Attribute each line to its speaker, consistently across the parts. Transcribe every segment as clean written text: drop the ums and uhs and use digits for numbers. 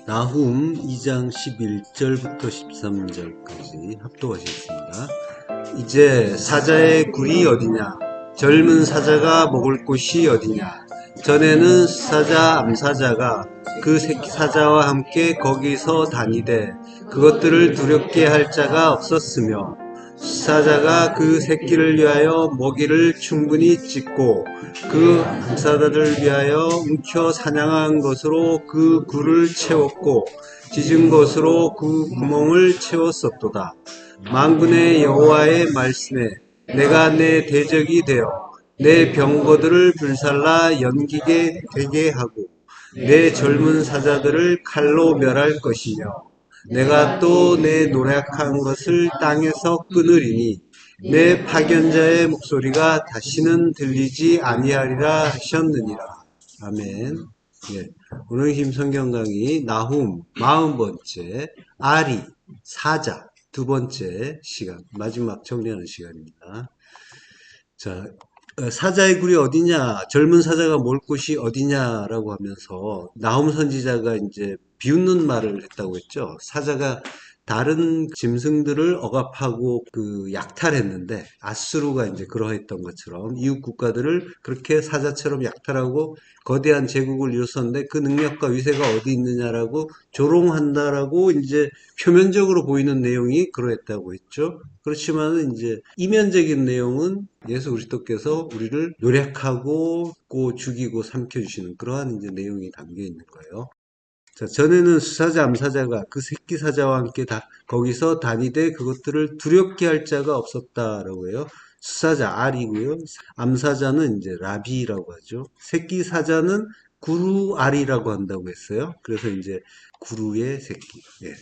Speaker 1: 나훔 2장 11절부터 13절까지 합독하시겠습니다. 이제 사자의 굴이 어디냐? 젊은 사자가 먹을 곳이 어디냐? 전에는 수사자 암사자가 그 새끼 사자와 함께 거기서 다니되 그것들을 두렵게 할 자가 없었으며 수사자가 그 새끼를 위하여 먹이를 충분히 찢고 그 암사자를 위하여 움켜 사냥한 것으로 그 굴을 채웠고 찢은 것으로 그 구멍을 채웠었도다. 만군의 여호와의 말씀에 내가 내 대적이 되어 내 병거들을 불살라 연기게 되게 하고 내 젊은 사자들을 칼로 멸할 것이며 내가 또 내 노력한 것을 땅에서 끊으리니 내 파견자의 목소리가 다시는 들리지 아니하리라 하셨느니라. 아멘. 예. 오늘 힘 성경 강의 나훔 40번째 아리 사자 두 번째 시간 마지막 정리하는 시간입니다. 자, 사자의 굴이 어디냐, 젊은 사자가 몰 곳이 어디냐라고 하면서 나훔 선지자가 이제 비웃는 말을 했다고 했죠. 사자가 다른 짐승들을 억압하고 그 약탈했는데 아수르가 이제 그러했던 것처럼 이웃 국가들을 그렇게 사자처럼 약탈하고 거대한 제국을 이뤘었는데 그 능력과 위세가 어디 있느냐라고 조롱한다라고 이제 표면적으로 보이는 내용이 그러했다고 했죠. 그렇지만 이제 이면적인 내용은 예수 그리스도께서 우리를 노력하고 죽이고 삼켜주시는 그러한 이제 내용이 담겨 있는 거예요. 자, 전에는 수사자, 암사자가 그 새끼 사자와 함께 거기서 다니되 그것들을 두렵게 할 자가 없었다라고 해요. 수사자 알이고요. 암사자는 이제 라비라고 하죠. 새끼 사자는 구루 알이라고 한다고 했어요. 그래서 이제 구루의 새끼. 예.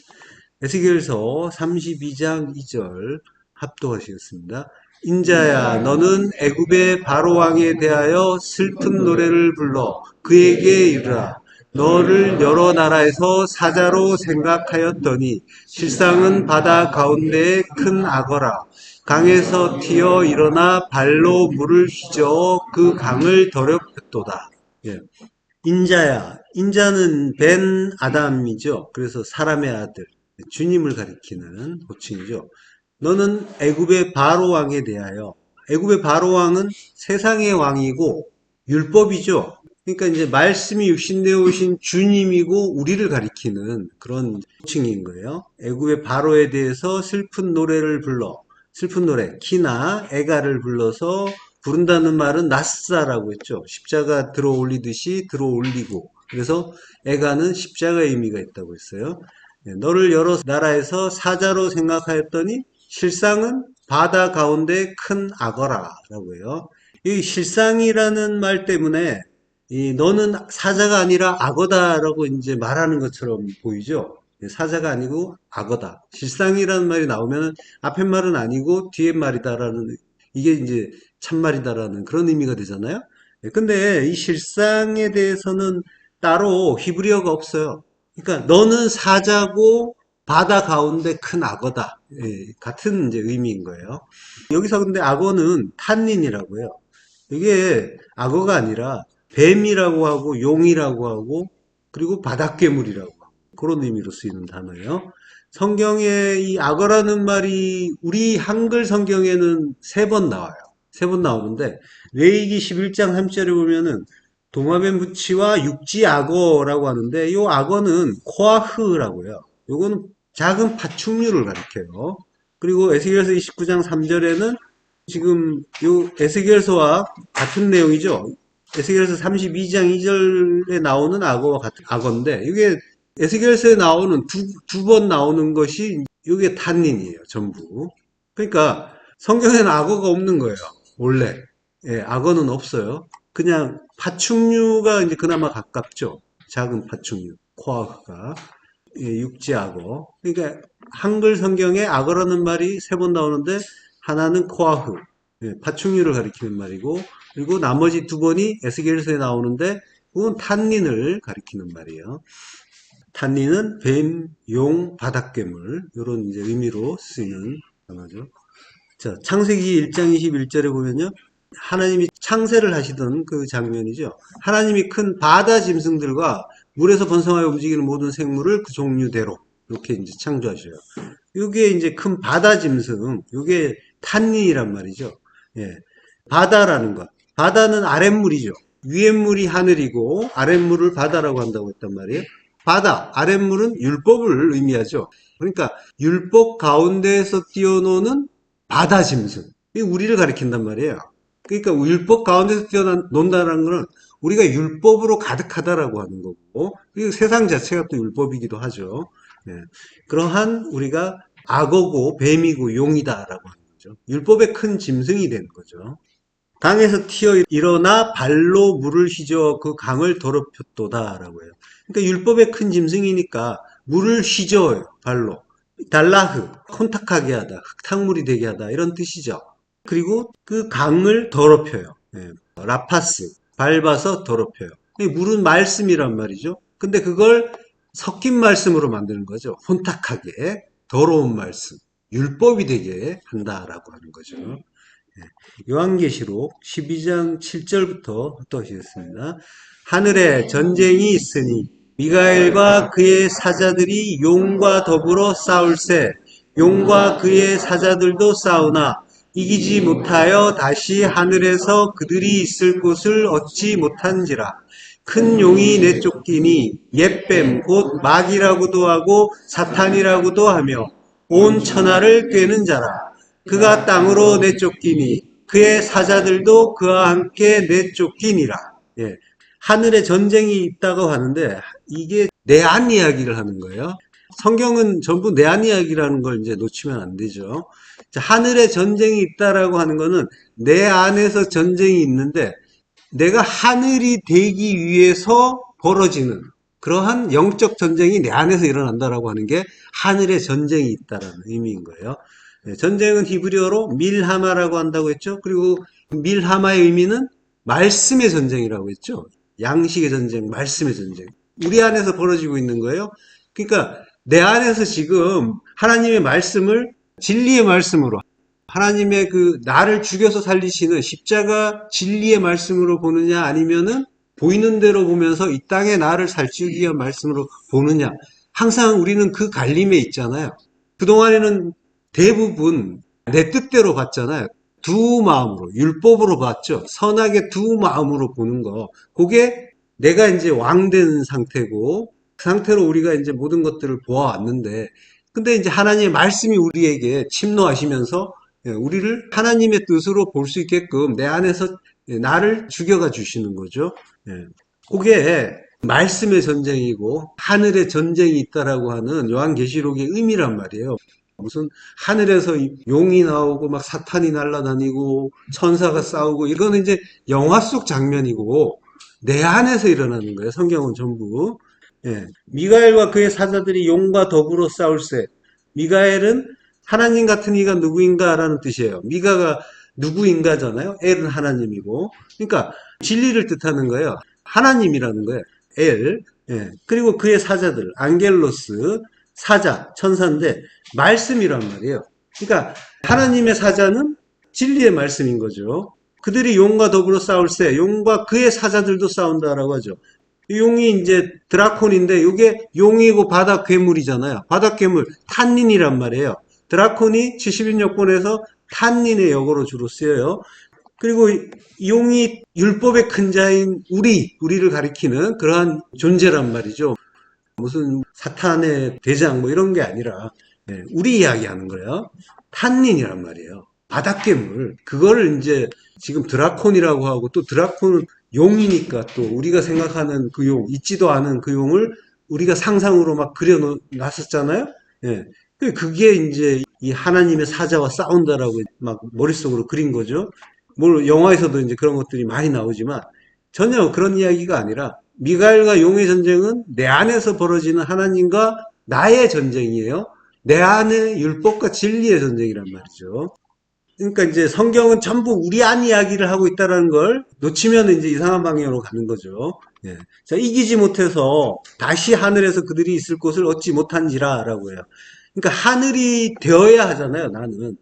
Speaker 1: 에스겔서 32장 2절 합독하시겠습니다. 인자야, 너는 애굽의 바로 왕에 대하여 슬픈 노래를 불러 그에게 이르라. 너를 여러 나라에서 사자로 생각하였더니 실상은 바다 가운데의 큰 악어라. 강에서 튀어 일어나 발로 물을 휘저어 그 강을 더럽혔도다. 예. 인자야, 인자는 벤 아담이죠. 그래서 사람의 아들, 주님을 가리키는 호칭이죠. 너는 애굽의 바로 왕에 대하여, 애굽의 바로 왕은 세상의 왕이고 율법이죠. 그러니까 이제 말씀이 육신되어 오신 주님이고 우리를 가리키는 그런 호칭인 거예요. 애굽의 바로에 대해서 슬픈 노래를 불러, 슬픈 노래, 키나 애가를 불러서 부른다는 말은 낫사라고 했죠. 십자가 들어 올리듯이 들어 올리고. 그래서 애가는 십자가의 의미가 있다고 했어요. 너를 여러 나라에서 사자로 생각하였더니 실상은 바다 가운데 큰 악어라라고 해요. 이 실상이라는 말 때문에 너는 사자가 아니라 악어다라고 이제 말하는 것처럼 보이죠. 사자가 아니고 악어다. 실상이라는 말이 나오면 앞에 말은 아니고 뒤에 말이다라는 이게 이제 참말이다라는 그런 의미가 되잖아요. 근데 이 실상에 대해서는 따로 히브리어가 없어요. 그러니까 너는 사자고 바다 가운데 큰 악어다. 같은 이제 의미인 거예요. 여기서 근데 악어는 탄닌이라고 해요. 이게 악어가 아니라 뱀이라고 하고 용이라고 하고 그리고 바닷괴물이라고 하고 그런 의미로 쓰이는 단어예요. 성경에 이 악어라는 말이 우리 한글 성경에는 3번 나와요. 3번 나오는데 레위기 11장 3절에 보면은 도마뱀 부치와 육지 악어라고 하는데 이 악어는 코아흐라고 해요. 요거는 작은 파충류를 가리켜요. 그리고 에스겔서 29장 3절에는 지금 요 에스겔서와 같은 내용이죠. 에스겔서 32장 2절에 나오는 악어와 같은 악어인데 이게 에스겔서에 나오는 두 번 나오는 것이 이게 탄닌이에요. 전부. 그러니까 성경에는 악어가 없는 거예요. 원래. 예, 악어는 없어요. 그냥 파충류가 이제 그나마 가깝죠. 작은 파충류. 코아가. 예, 육지악어. 그러니까 한글 성경에 악어라는 말이 3번 나오는데 하나는 코아흐, 예, 파충류를 가리키는 말이고 그리고 나머지 2번이 에스겔서에 나오는데 그건 탄닌을 가리키는 말이에요. 탄닌은 뱀, 용, 바닷괴물 이런 이제 의미로 쓰이는 단어죠. 자, 창세기 1장 21절에 보면요. 하나님이 창세를 하시던 그 장면이죠. 하나님이 큰 바다 짐승들과 물에서 번성하여 움직이는 모든 생물을 그 종류대로 이렇게 이제 창조하셔요. 이게 이제 큰 바다 짐승, 이게 탄닌이란 말이죠. 예. 바다라는 것. 바다는 아랫물이죠. 위에물이 하늘이고 아랫물을 바다라고 한다고 했단 말이에요. 바다, 아랫물은 율법을 의미하죠. 그러니까 율법 가운데에서 뛰어노는 바다 짐승. 이게 우리를 가리킨단 말이에요. 그러니까 율법 가운데서 뛰어논다는 것은 우리가 율법으로 가득하다라고 하는 거고, 그리고 세상 자체가 또 율법이기도 하죠. 예. 그러한 우리가 악어고 뱀이고 용이다라고 하는 거죠. 율법의 큰 짐승이 되는 거죠. 강에서 튀어 일어나 발로 물을 휘저어 그 강을 더럽혔도다라고 해요. 그러니까 율법의 큰 짐승이니까 물을 휘저어요, 발로. 달라흐, 혼탁하게 하다, 흙탕물이 되게 하다 이런 뜻이죠. 그리고 그 강을 더럽혀요. 예, 라파스, 밟아서 더럽혀요. 물은 말씀이란 말이죠. 근데 그걸 섞인 말씀으로 만드는 거죠. 혼탁하게 더러운 말씀, 율법이 되게 한다라고 하는 거죠. 요한계시록 12장 7절부터 흩어지겠습니다. 하늘에 전쟁이 있으니 미가엘과 그의 사자들이 용과 더불어 싸울세 용과 그의 사자들도 싸우나 이기지 못하여 다시 하늘에서 그들이 있을 곳을 얻지 못한지라. 큰 용이 내쫓기니 옛뱀 곧 마귀라고도 하고 사탄이라고도 하며 온 천하를 꿰는 자라. 그가 땅으로 내쫓기니 그의 사자들도 그와 함께 내쫓기니라. 예. 하늘에 전쟁이 있다고 하는데 이게 내한 이야기를 하는 거예요. 성경은 전부 내한 이야기라는 걸 이제 놓치면 안 되죠. 자, 하늘에 전쟁이 있다라고 하는 거는 내 안에서 전쟁이 있는데 내가 하늘이 되기 위해서 벌어지는 그러한 영적 전쟁이 내 안에서 일어난다라고 하는 게 하늘에 전쟁이 있다라는 의미인 거예요. 전쟁은 히브리어로 밀하마라고 한다고 했죠. 그리고 밀하마의 의미는 말씀의 전쟁이라고 했죠. 양식의 전쟁, 말씀의 전쟁. 우리 안에서 벌어지고 있는 거예요. 그러니까 내 안에서 지금 하나님의 말씀을 진리의 말씀으로 하나님의 그 나를 죽여서 살리시는 십자가 진리의 말씀으로 보느냐 아니면은 보이는 대로 보면서 이 땅에 나를 살찌우기 위한 말씀으로 보느냐. 항상 우리는 그 갈림에 있잖아요. 그동안에는 대부분 내 뜻대로 봤잖아요. 두 마음으로, 율법으로 봤죠. 선하게 두 마음으로 보는 거. 그게 내가 이제 왕된 상태고, 그 상태로 우리가 이제 모든 것들을 보아왔는데, 근데 이제 하나님의 말씀이 우리에게 침노하시면서 우리를 하나님의 뜻으로 볼 수 있게끔 내 안에서 나를 죽여가 주시는 거죠. 그게 말씀의 전쟁이고 하늘의 전쟁이 있다라고 하는 요한계시록의 의미란 말이에요. 무슨 하늘에서 용이 나오고 막 사탄이 날아다니고 천사가 싸우고 이거는 이제 영화 속 장면이고 내 안에서 일어나는 거예요. 성경은 전부. 미가엘과 그의 사자들이 용과 더불어 싸울세. 미가엘은 하나님 같은 이가 누구인가라는 뜻이에요. 미가가 누구인가잖아요. 엘은 하나님이고. 그러니까 진리를 뜻하는 거예요. 하나님이라는 거예요. 엘. 그리고 그의 사자들, 안겔로스, 사자, 천사인데 말씀이란 말이에요. 그러니까 하나님의 사자는 진리의 말씀인 거죠. 그들이 용과 더불어 싸울세. 용과 그의 사자들도 싸운다라고 하죠. 용이 이제 드라콘인데 이게 용이고 바다 괴물이잖아요. 바다 괴물 탄닌이란 말이에요. 드라콘이 71역본에서 탄닌의 역어로 주로 쓰여요. 그리고 용이 율법의 큰 자인 우리를 가리키는 그러한 존재란 말이죠. 무슨 사탄의 대장 뭐 이런 게 아니라 우리 이야기하는 거예요. 탄닌이란 말이에요. 바닷괴물. 그거를 이제 지금 드라콘이라고 하고 또 드라콘은 용이니까 또 우리가 생각하는 그 용, 있지도 않은 그 용을 우리가 상상으로 막 그려놨었잖아요. 그게 이제 이 하나님의 사자와 싸운다라고 막 머릿속으로 그린 거죠. 뭘 영화에서도 이제 그런 것들이 많이 나오지만 전혀 그런 이야기가 아니라 미가엘과 용의 전쟁은 내 안에서 벌어지는 하나님과 나의 전쟁이에요. 내 안에 율법과 진리의 전쟁이란 말이죠. 그러니까 이제 성경은 전부 우리 안 이야기를 하고 있다는 걸 놓치면 이제 이상한 방향으로 가는 거죠. 자, 이기지 못해서 다시 하늘에서 그들이 있을 곳을 얻지 못한지라라고 해요. 그러니까 하늘이 되어야 하잖아요, 나는.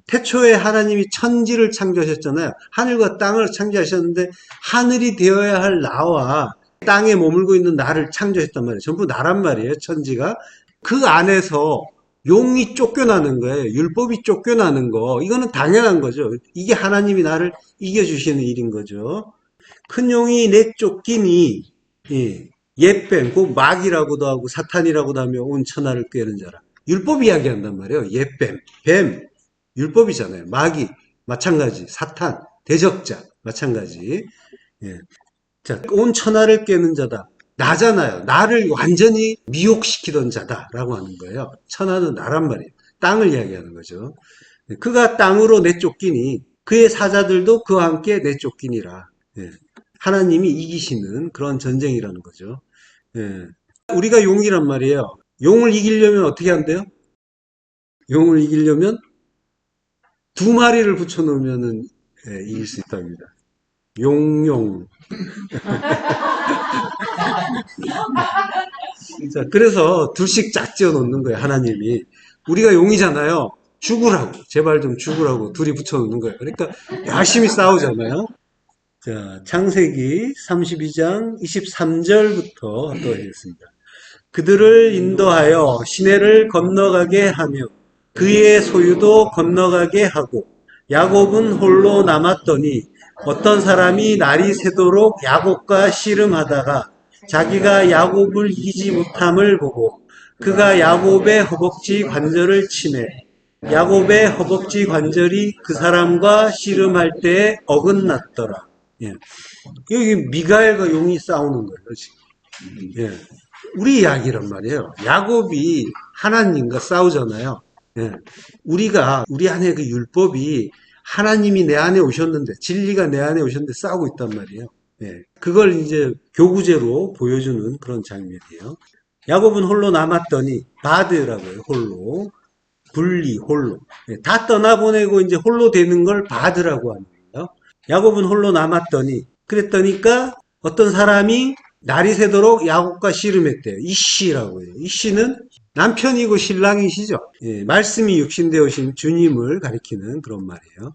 Speaker 1: 태초에 하나님이 천지를 창조하셨잖아요. 하늘과 땅을 창조하셨는데 하늘이 되어야 할 나와 땅에 머물고 있는 나를 창조했단 말이에요. 전부 나란 말이에요. 천지가. 그 안에서 용이 쫓겨나는 거예요. 율법이 쫓겨나는 거. 이거는 당연한 거죠. 이게 하나님이 나를 이겨주시는 일인 거죠. 큰 용이 내쫓기니 옛뱀, 꼭 마귀라고도 하고 사탄이라고도 하며 온 천하를 꾀는 자라. 율법 이야기한단 말이에요. 옛뱀, 뱀, 율법이잖아요. 마귀, 마찬가지. 사탄, 대적자, 마찬가지. 예. 자, 온 천하를 꾀는 자다. 나잖아요. 나를 완전히 미혹시키던 자다라고 하는 거예요. 천하는 나란 말이에요. 땅을 이야기하는 거죠. 그가 땅으로 내쫓기니 그의 사자들도 그와 함께 내쫓기니라. 예. 하나님이 이기시는 그런 전쟁이라는 거죠. 예. 우리가 용이란 말이에요. 용을 이기려면 어떻게 한대요? 용을 이기려면 두 마리를 붙여놓으면 이길 수 있답니다. 용용. 자, 그래서 둘씩 짝 지어 놓는 거예요, 하나님이. 우리가 용이잖아요. 죽으라고. 제발 좀 죽으라고 둘이 붙여 놓는 거예요. 그러니까 열심히 싸우잖아요. 자, 창세기 32장 23절부터 또 하겠습니다. 그들을 인도하여 시내를 건너가게 하며 그의 소유도 건너가게 하고 야곱은 홀로 남았더니 어떤 사람이 날이 새도록 야곱과 씨름하다가 자기가 야곱을 이기지 못함을 보고 그가 야곱의 허벅지 관절을 치매 야곱의 허벅지 관절이 그 사람과 씨름할 때에 어긋났더라. 예. 여기 미가엘과 용이 싸우는 거예요, 지금. 예. 우리 이야기란 말이에요. 야곱이 하나님과 싸우잖아요. 예. 우리 안에 그 율법이 하나님이 내 안에 오셨는데, 진리가 내 안에 오셨는데 싸우고 있단 말이에요. 예. 그걸 이제 교구제로 보여주는 그런 장면이에요. 야곱은 홀로 남았더니, 바드라고 해요, 홀로. 분리, 홀로. 예. 다 떠나보내고 이제 홀로 되는 걸 바드라고 하는 거예요. 야곱은 홀로 남았더니, 그랬더니까 어떤 사람이 날이 새도록 야곱과 씨름했대요. 이씨라고 해요. 이씨는 남편이고 신랑이시죠. 예, 말씀이 육신되어 오신 주님을 가리키는 그런 말이에요.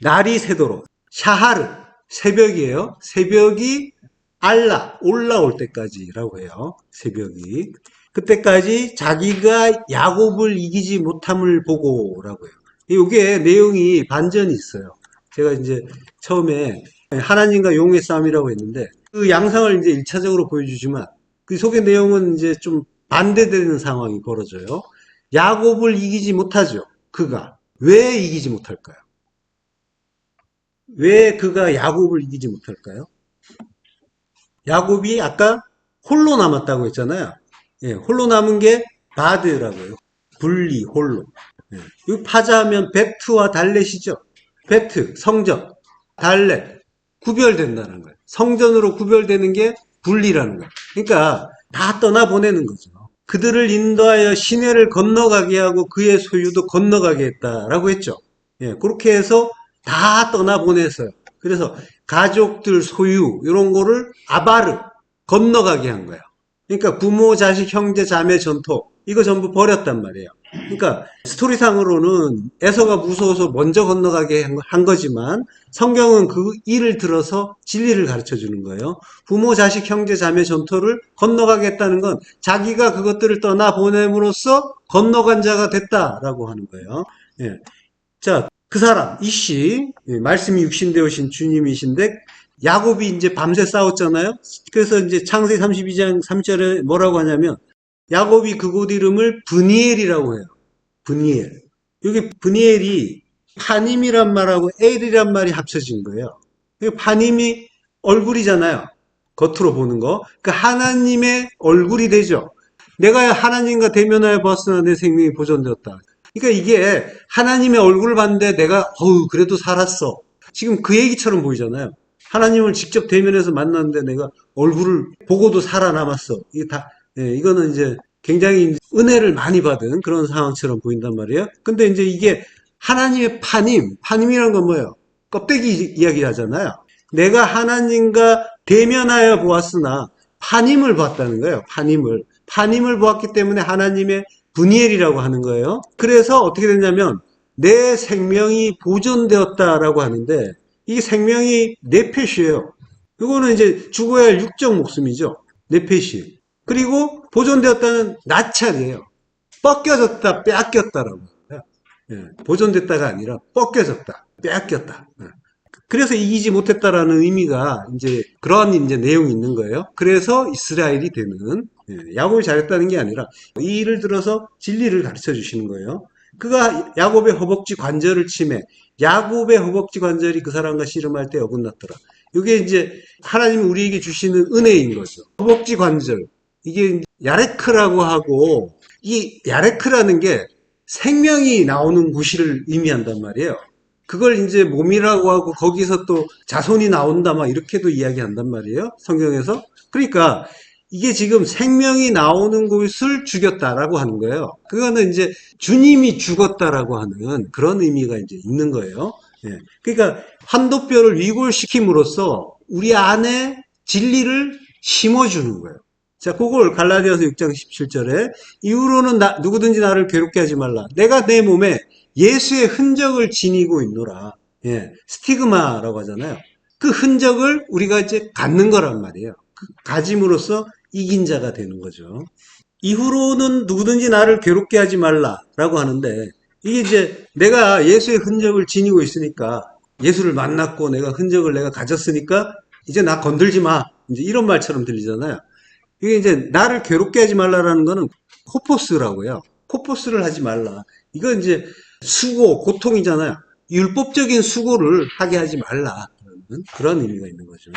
Speaker 1: 날이 새도록 샤하르 새벽이에요. 새벽이 올라올 때까지라고 해요. 새벽이 그때까지 자기가 야곱을 이기지 못함을 보고라고 해요. 이게 내용이 반전이 있어요. 제가 이제 처음에 하나님과 용의 싸움이라고 했는데 그 양상을 이제 1차적으로 보여주지만 그 속의 내용은 이제 좀 반대되는 상황이 벌어져요. 야곱을 이기지 못하죠. 그가. 왜 이기지 못할까요? 왜 그가 야곱을 이기지 못할까요? 야곱이 아까 홀로 남았다고 했잖아요. 예, 홀로 남은 게 바드라고 해요. 분리, 홀로. 예, 이 파자하면 베트와 달렛이죠. 베트, 성전, 달렛, 구별된다는 거예요. 성전으로 구별되는 게 분리라는 거예요. 그러니까 다 떠나보내는 거죠. 그들을 인도하여 시내를 건너가게 하고 그의 소유도 건너가게 했다라고 했죠. 예, 그렇게 해서 다 떠나보냈어요. 그래서 가족들 소유 이런 거를 아바르 건너가게 한 거예요. 그러니까 부모, 자식, 형제, 자매, 전토 이거 전부 버렸단 말이에요. 그러니까 스토리상으로는 에서가 무서워서 먼저 건너가게 한 거지만 성경은 그 일을 들어서 진리를 가르쳐 주는 거예요. 부모, 자식, 형제, 자매, 전토를 건너가게 했다는 건 자기가 그것들을 떠나보냄으로써 건너간 자가 됐다라고 하는 거예요. 예. 자, 그 사람 이씨 말씀이 육신되어 오신 주님이신데 야곱이 이제 밤새 싸웠잖아요. 그래서 이제 창세기 32장 3절에 뭐라고 하냐면 야곱이 그곳 이름을 브니엘이라고 해요. 브니엘. 여기 브니엘이 파님이란 말하고 엘이란 말이 합쳐진 거예요. 파님이 얼굴이잖아요. 겉으로 보는 거. 그 하나님의 얼굴이 되죠. 내가 하나님과 대면하여 보았으나 내 생명이 보존되었다. 그러니까 이게 하나님의 얼굴을 봤는데 내가 그래도 살았어. 지금 그 얘기처럼 보이잖아요. 하나님을 직접 대면해서 만났는데 내가 얼굴을 보고도 살아남았어. 이게 다 이거는 이제 굉장히 은혜를 많이 받은 그런 상황처럼 보인단 말이에요. 근데 이제 이게 하나님의 파님이란 건 뭐예요? 껍데기 이야기 하잖아요. 내가 하나님과 대면하여 보았으나 파님을 봤다는 거예요. 파님을 보았기 때문에 하나님의 브니엘이라고 하는 거예요. 그래서 어떻게 됐냐면 내 생명이 보존되었다라고 하는데 이 생명이 네펫이에요. 이거는 이제 죽어야 할 육적 목숨이죠. 네페시. 그리고 보존되었다는 나찰이에요. 뻗겨졌다, 빼앗겼다라고. 예, 보존됐다가 아니라 뻗겨졌다, 빼앗겼다. 예. 그래서 이기지 못했다라는 의미가 이제 그러한 이제 내용이 있는 거예요. 그래서 이스라엘이 되는, 예, 야곱이 잘했다는 게 아니라 이 일을 들어서 진리를 가르쳐 주시는 거예요. 그가 야곱의 허벅지 관절을 치매, 야곱의 허벅지 관절이 그 사람과 씨름할 때 어긋났더라. 이게 이제 하나님이 우리에게 주시는 은혜인 거죠. 허벅지 관절. 이게 야레크라고 하고, 이 야레크라는 게 생명이 나오는 구실을 의미한단 말이에요. 그걸 이제 몸이라고 하고 거기서 또 자손이 나온다 막 이렇게도 이야기한단 말이에요. 성경에서. 그러니까 이게 지금 생명이 나오는 곳을 죽였다라고 하는 거예요. 그거는 이제 주님이 죽었다라고 하는 그런 의미가 이제 있는 거예요. 예. 그러니까 한도뼈를 위골시킴으로써 우리 안에 진리를 심어주는 거예요. 자, 그걸 갈라디아서 6장 17절에 이후로는 누구든지 나를 괴롭게 하지 말라. 내가 내 몸에 예수의 흔적을 지니고 있노라. 예, 스티그마라고 하잖아요. 그 흔적을 우리가 이제 갖는 거란 말이에요. 그 가짐으로써 이긴 자가 되는 거죠. 이후로는 누구든지 나를 괴롭게 하지 말라라고 하는데 이게 이제 내가 예수의 흔적을 지니고 있으니까 예수를 만났고 내가 흔적을 내가 가졌으니까 이제 나 건들지 마. 이제 이런 말처럼 들리잖아요. 이게 이제 나를 괴롭게 하지 말라라는 거는 코포스라고요. 코포스를 하지 말라. 이건 이제 수고, 고통이잖아요. 율법적인 수고를 하게 하지 말라. 그런 의미가 있는 거죠.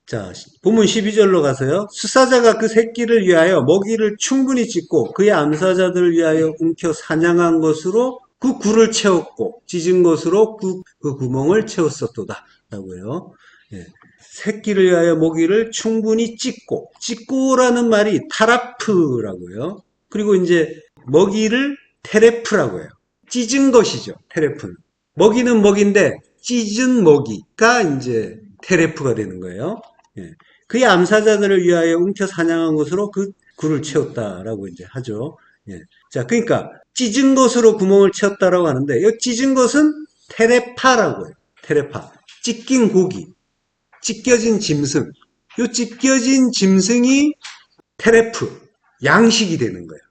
Speaker 1: 자, 본문 12절로 가서요. 수사자가 그 새끼를 위하여 먹이를 충분히 찢고 그의 암사자들을 위하여 움켜 사냥한 것으로 그 굴을 채웠고 찢은 것으로 그 구멍을 채웠었도다. 라고요. 예. 새끼를 위하여 먹이를 충분히 찢고라는 말이 타라프라고요. 그리고 이제 먹이를 테레프라고 해요. 찢은 것이죠. 테레프는. 먹이는 먹인데 찢은 먹이가 이제 테레프가 되는 거예요. 예. 그의 암사자들을 위하여 움켜 사냥한 것으로 그 굴을 채웠다라고 이제 하죠. 예. 자, 그러니까 찢은 것으로 구멍을 채웠다라고 하는데 이 찢은 것은 테레파라고 해요. 테레파. 찢긴 고기. 찢겨진 짐승. 이 찢겨진 짐승이 테레프, 양식이 되는 거예요.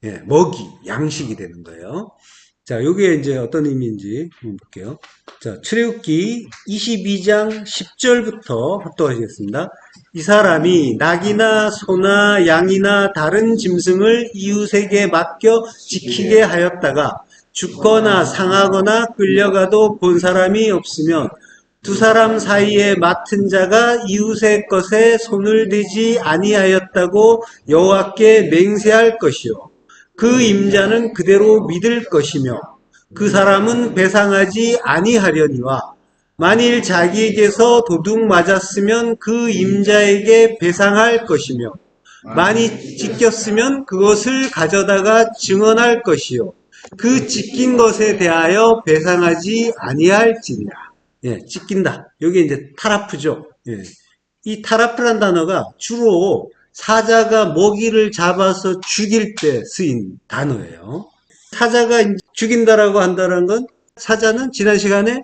Speaker 1: 예, 먹이, 양식이 되는 거예요. 자, 요게 이제 어떤 의미인지 한번 볼게요. 자, 출애굽기 22장 10절부터 합독하시겠습니다. 이 사람이 낙이나 소나 양이나 다른 짐승을 이웃에게 맡겨 지키게 하였다가 죽거나 상하거나 끌려가도 본 사람이 없으면 두 사람 사이에 맡은 자가 이웃의 것에 손을 대지 아니하였다고 여호와께 맹세할 것이요 그 임자는 그대로 믿을 것이며 그 사람은 배상하지 아니하려니와 만일 자기에게서 도둑 맞았으면 그 임자에게 배상할 것이며 많이 찢겼으면 그것을 가져다가 증언할 것이요 그 찢긴 것에 대하여 배상하지 아니할지니라. 예, 찢긴다. 여기 이제 타라프죠. 예. 이 타라프란 단어가 주로 사자가 먹이를 잡아서 죽일 때 쓰인 단어예요. 사자가 죽인다라고 한다는 건 사자는 지난 시간에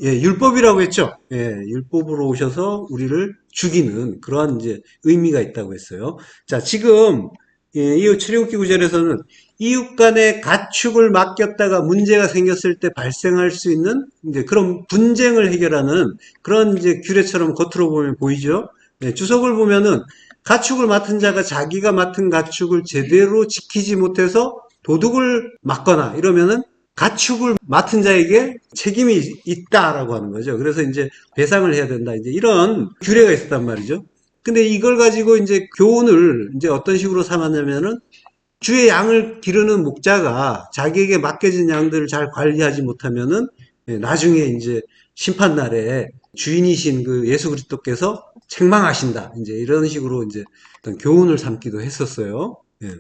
Speaker 1: 예, 율법이라고 했죠. 예, 율법으로 오셔서 우리를 죽이는 그러한 이제 의미가 있다고 했어요. 자, 지금 예, 이 출애굽기 9절에서는 이웃 간의 가축을 맡겼다가 문제가 생겼을 때 발생할 수 있는 이제 그런 분쟁을 해결하는 그런 이제 규례처럼 겉으로 보면 보이죠. 예, 주석을 보면은 가축을 맡은 자가 자기가 맡은 가축을 제대로 지키지 못해서 도둑을 맞거나 이러면은 가축을 맡은 자에게 책임이 있다라고 하는 거죠. 그래서 이제 배상을 해야 된다. 이제 이런 규례가 있었단 말이죠. 근데 이걸 가지고 이제 교훈을 이제 어떤 식으로 삼았냐면은 주의 양을 기르는 목자가 자기에게 맡겨진 양들을 잘 관리하지 못하면은 나중에 이제 심판날에 주인이신 그 예수 그리스도께서 책망하신다. 이제 이런 식으로 이제 어떤 교훈을 삼기도 했었어요. 예.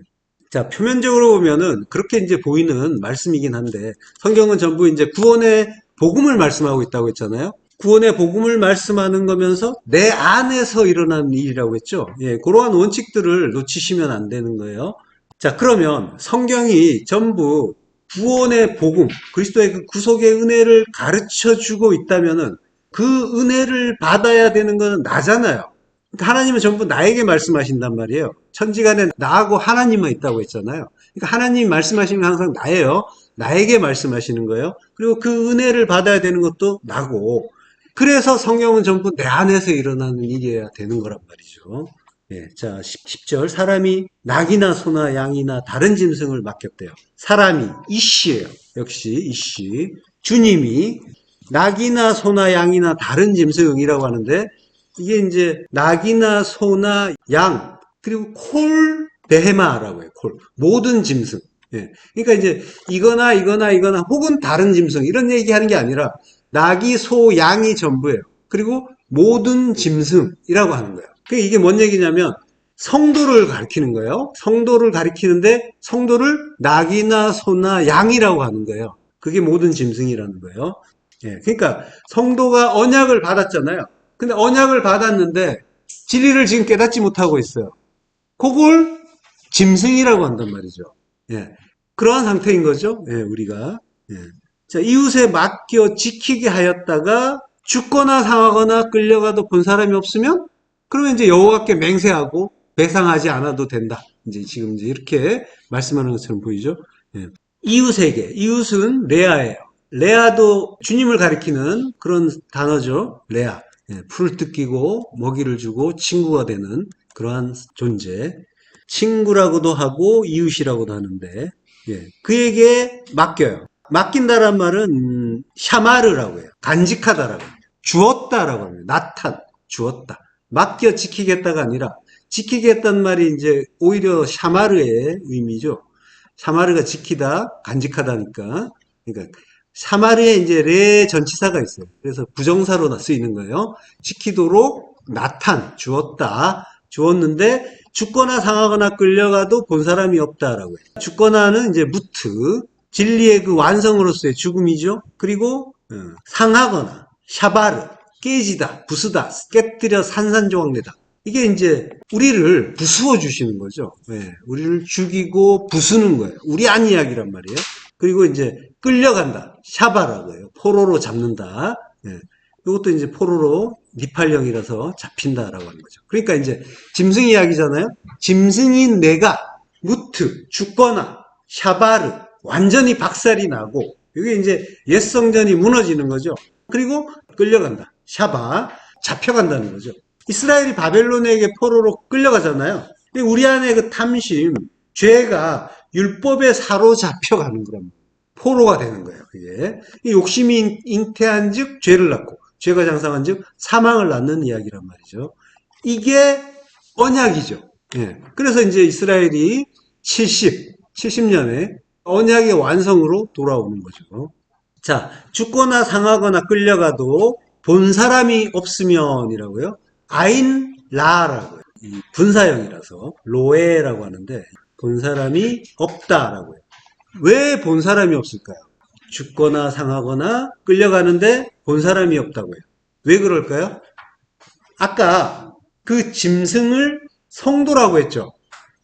Speaker 1: 자, 표면적으로 보면은 그렇게 이제 보이는 말씀이긴 한데 성경은 전부 이제 구원의 복음을 말씀하고 있다고 했잖아요. 구원의 복음을 말씀하는 거면서 내 안에서 일어나는 일이라고 했죠. 예, 그러한 원칙들을 놓치시면 안 되는 거예요. 자, 그러면 성경이 전부 구원의 복음, 그리스도의 그 구속의 은혜를 가르쳐 주고 있다면은 그 은혜를 받아야 되는 건 나잖아요. 그러니까 하나님은 전부 나에게 말씀하신단 말이에요. 천지간에 나하고 하나님만 있다고 했잖아요. 그러니까 하나님이 말씀하시는 건 항상 나예요. 나에게 말씀하시는 거예요. 그리고 그 은혜를 받아야 되는 것도 나고. 그래서 성경은 전부 내 안에서 일어나는 일이어야 되는 거란 말이죠. 예, 자, 10절. 사람이 낙이나 소나 양이나 다른 짐승을 맡겼대요. 사람이 이씨예요. 역시 이씨. 주님이 낙이나 소나 양이나 다른 짐승이라고 하는데, 이게 이제 낙이나 소나 양, 그리고 콜 베헤마라고 해요. 콜. 모든 짐승. 예. 그러니까 이제 이거나 혹은 다른 짐승 이런 얘기하는 게 아니라 낙이, 소, 양이 전부예요. 그리고 모든 짐승이라고 하는 거예요. 그러니까 이게 뭔 얘기냐면 성도를 가리키는 거예요. 성도를 가리키는데 성도를 낙이나 소나 양이라고 하는 거예요. 그게 모든 짐승이라는 거예요. 예. 그러니까 성도가 언약을 받았잖아요. 근데 언약을 받았는데 진리를 지금 깨닫지 못하고 있어요. 그걸 짐승이라고 한단 말이죠. 예. 그러한 상태인 거죠. 예, 우리가. 예. 자, 이웃에 맡겨 지키게 하였다가 죽거나 상하거나 끌려가도 본 사람이 없으면 그러면 이제 여호와께 맹세하고 배상하지 않아도 된다. 이제 지금 이제 이렇게 말씀하는 것처럼 보이죠. 예. 이웃에게, 이웃은 레아예요. 레아도 주님을 가리키는 그런 단어죠. 레아. 예, 풀을 뜯기고 먹이를 주고 친구가 되는 그러한 존재. 친구라고도 하고 이웃이라고도 하는데, 예, 그에게 맡겨요. 맡긴다란 말은 샤마르라고 해요. 간직하다라고 해요. 주었다라고 합니다. 나탄, 주었다. 맡겨 지키겠다가 아니라 지키겠다는 말이 이제 오히려 샤마르의 의미죠. 샤마르가 지키다, 간직하다니까. 그러니까 샤마르에 이제 레 전치사가 있어요. 그래서 부정사로 쓰이는 거예요. 지키도록 나탄, 주었다. 주었는데 죽거나 상하거나 끌려가도 본 사람이 없다라고 해요. 죽거나는 이제 무트, 진리의 그 완성으로서의 죽음이죠. 그리고 상하거나 샤바르, 깨지다, 부수다, 깨뜨려 산산조각내다. 이게 이제 우리를 부수어 주시는 거죠. 네, 우리를 죽이고 부수는 거예요. 우리 안 이야기란 말이에요. 그리고 이제 끌려간다. 샤바라고 해요. 포로로 잡는다. 네, 이것도 이제 포로로 니팔령이라서 잡힌다라고 하는 거죠. 그러니까 이제 짐승 이야기잖아요. 짐승인 내가 무트, 죽거나 샤바르, 완전히 박살이 나고 이게 이제 옛 성전이 무너지는 거죠. 그리고 끌려간다. 샤바, 잡혀간다는 거죠. 이스라엘이 바벨론에게 포로로 끌려가잖아요. 근데 우리 안에 그 탐심, 죄가 율법에 사로잡혀가는 겁니다. 포로가 되는 거예요. 그게 욕심이 잉태한즉 죄를 낳고 죄가 장성한즉 사망을 낳는 이야기란 말이죠. 이게 언약이죠. 예. 그래서 이제 이스라엘이 70년에 언약의 완성으로 돌아오는 거죠. 자, 죽거나 상하거나 끌려가도 본 사람이 없으면이라고요. 아인 라라고요. 이 분사형이라서 로에라고 하는데 본 사람이 없다라고요. 왜 본 사람이 없을까요? 죽거나 상하거나 끌려가는데 본 사람이 없다고요. 왜 그럴까요? 아까 그 짐승을 성도라고 했죠.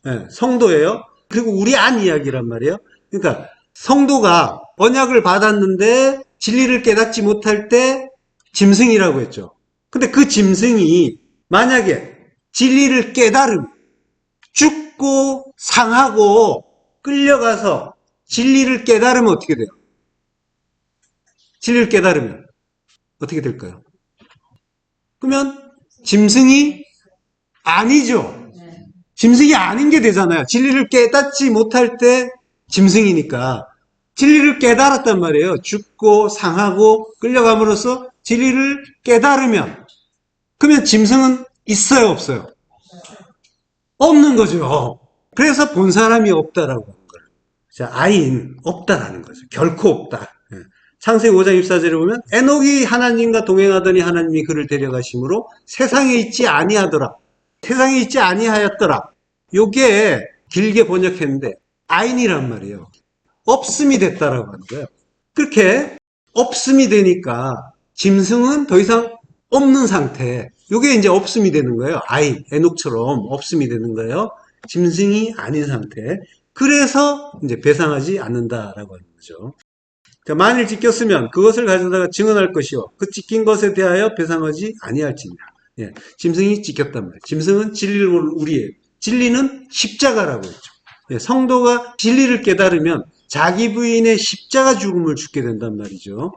Speaker 1: 네, 성도예요. 그리고 우리 안 이야기란 말이에요. 그러니까 성도가 언약을 받았는데 진리를 깨닫지 못할 때 짐승이라고 했죠. 근데 그 짐승이 만약에 진리를 깨달음, 죽고 상하고 끌려가서 진리를 깨달으면 어떻게 돼요? 진리를 깨달으면 어떻게 될까요? 그러면 짐승이 아니죠. 짐승이 아닌 게 되잖아요. 진리를 깨닫지 못할 때 짐승이니까. 진리를 깨달았단 말이에요. 죽고 상하고 끌려감으로써 진리를 깨달으면. 그러면 짐승은 있어요, 없어요? 없는 거죠. 그래서 본 사람이 없다라고 하는 거예요. 자, 아인, 없다라는 거죠. 결코 없다. 창세기 5장 24절에 보면 에녹이 하나님과 동행하더니 하나님이 그를 데려가심으로 세상에 있지 아니하더라. 세상에 있지 아니하였더라. 요게 길게 번역했는데 아인이란 말이에요. 없음이 됐다라고 하는 거예요. 그렇게 없음이 되니까 짐승은 더 이상 없는 상태. 요게 이제 없음이 되는 거예요. 아인, 에녹처럼 없음이 되는 거예요. 짐승이 아닌 상태. 그래서 이제 배상하지 않는다라고 하는 거죠. 자, 만일 찢겼으면 그것을 가져다가 증언할 것이요 그 찢긴 것에 대하여 배상하지 아니할지니라. 예, 짐승이 찢겼단 말이에요. 짐승은 진리를 모르는 우리예요. 진리는 십자가라고 했죠. 예, 성도가 진리를 깨달으면 자기 부인의 십자가 죽음을 죽게 된단 말이죠.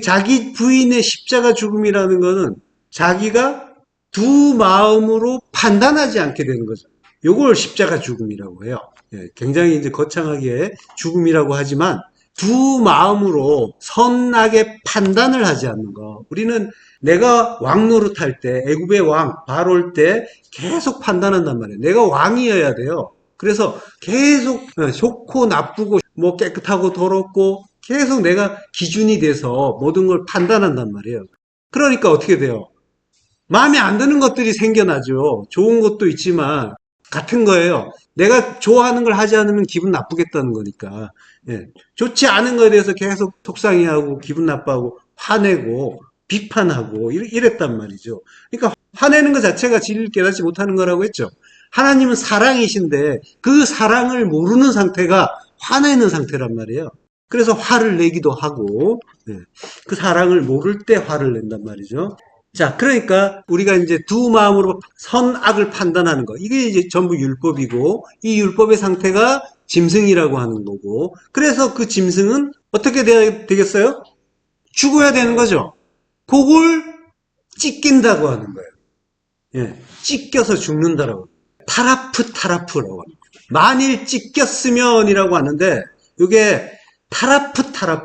Speaker 1: 자기 부인의 십자가 죽음이라는 것은 자기가 두 마음으로 판단하지 않게 되는 거죠. 요걸 십자가 죽음이라고 해요. 예, 굉장히 이제 거창하게 죽음이라고 하지만 두 마음으로 선악의 판단을 하지 않는 거. 우리는 내가 왕 노릇할 때, 애굽의 왕 바로올 때 계속 판단한단 말이에요. 내가 왕이어야 돼요. 그래서 계속 좋고 나쁘고 뭐 깨끗하고 더럽고 계속 내가 기준이 돼서 모든 걸 판단한단 말이에요. 그러니까 어떻게 돼요? 마음에 안 드는 것들이 생겨나죠. 좋은 것도 있지만 같은 거예요. 내가 좋아하는 걸 하지 않으면 기분 나쁘겠다는 거니까. 예. 좋지 않은 거에 대해서 계속 속상해하고 기분 나빠하고 화내고 비판하고 이랬단 말이죠. 그러니까 화내는 것 자체가 진리를 깨닫지 못하는 거라고 했죠. 하나님은 사랑이신데 그 사랑을 모르는 상태가 화내는 상태란 말이에요. 그래서 화를 내기도 하고, 예. 그 사랑을 모를 때 화를 낸단 말이죠. 자, 그러니까 우리가 이제 두 마음으로 선악을 판단하는 거. 이게 이제 전부 율법이고, 이 율법의 상태가 짐승이라고 하는 거고, 그래서 그 짐승은 어떻게 돼야 되겠어요? 죽어야 되는 거죠. 그걸 찢긴다고 하는 거예요. 예, 찢겨서 죽는다라고. 타라프라고 합니다. 만일 찢겼으면이라고 하는데, 이게 타라프가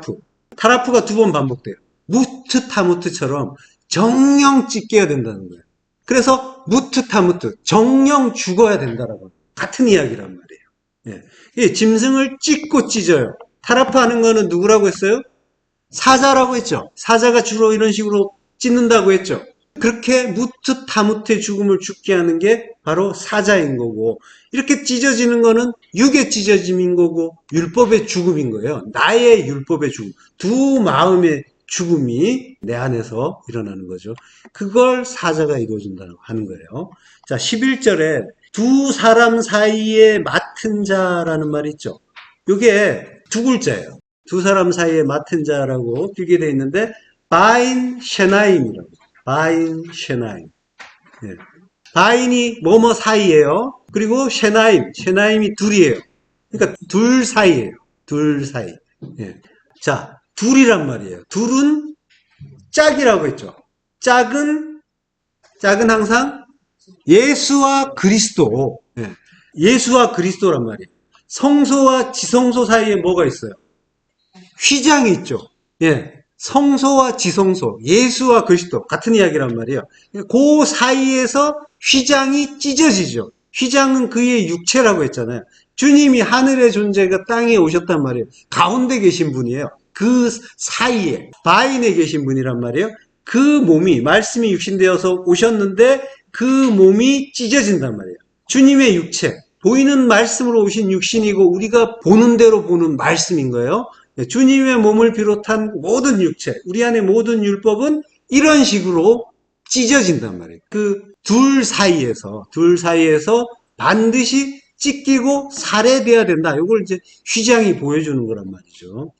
Speaker 1: 두 번 반복돼요. 무트타무트처럼 정령 찢겨야 된다는 거예요. 그래서 무트타무트, 정령 죽어야 된다라고. 같은 이야기란 말이에요. 예. 짐승을 찢고 찢어요. 타라프 하는 거는 누구라고 했어요? 사자라고 했죠. 사자가 주로 이런 식으로 찢는다고 했죠. 그렇게 무트타무트의 죽음을 죽게 하는 게 바로 사자인 거고, 이렇게 찢어지는 거는 육의 찢어짐인 거고 율법의 죽음인 거예요. 나의 율법의 죽음, 두 마음의 죽음이 내 안에서 일어나는 거죠. 그걸 사자가 이루어준다고 하는 거예요. 자, 11절에 두 사람 사이에 맡은 자라는 말이 있죠. 이게 두 글자예요. 두 사람 사이에 맡은 자라고 빌게 되어 있는데 바인 셰나임이라고. 바인 셰나임. 예. 바인이 뭐뭐 사이예요. 그리고 셰나임이 둘이에요. 그러니까 둘 사이예요. 둘 사이. 예. 자, 둘이란 말이에요. 둘은 짝이라고 했죠. 짝은 항상 예수와 그리스도. 예. 예수와 그리스도란 말이에요. 성소와 지성소 사이에 뭐가 있어요? 휘장이 있죠. 예. 성소와 지성소, 예수와 그리스도 같은 이야기란 말이에요. 그 사이에서 휘장이 찢어지죠. 휘장은 그의 육체라고 했잖아요. 주님이 하늘의 존재가 땅에 오셨단 말이에요. 가운데 계신 분이에요. 그 사이에 바인에 계신 분이란 말이에요. 그 몸이 말씀이 육신되어서 오셨는데 그 몸이 찢어진단 말이에요. 주님의 육체, 보이는 말씀으로 오신 육신이고 우리가 보는 대로 보는 말씀인 거예요. 주님의 몸을 비롯한 모든 육체, 우리 안의 모든 율법은 이런 식으로 찢어진단 말이에요. 그 둘 사이에서 반드시 찢기고 살해돼야 된다. 이걸 이제 휘장이 보여주는 거란 말이죠.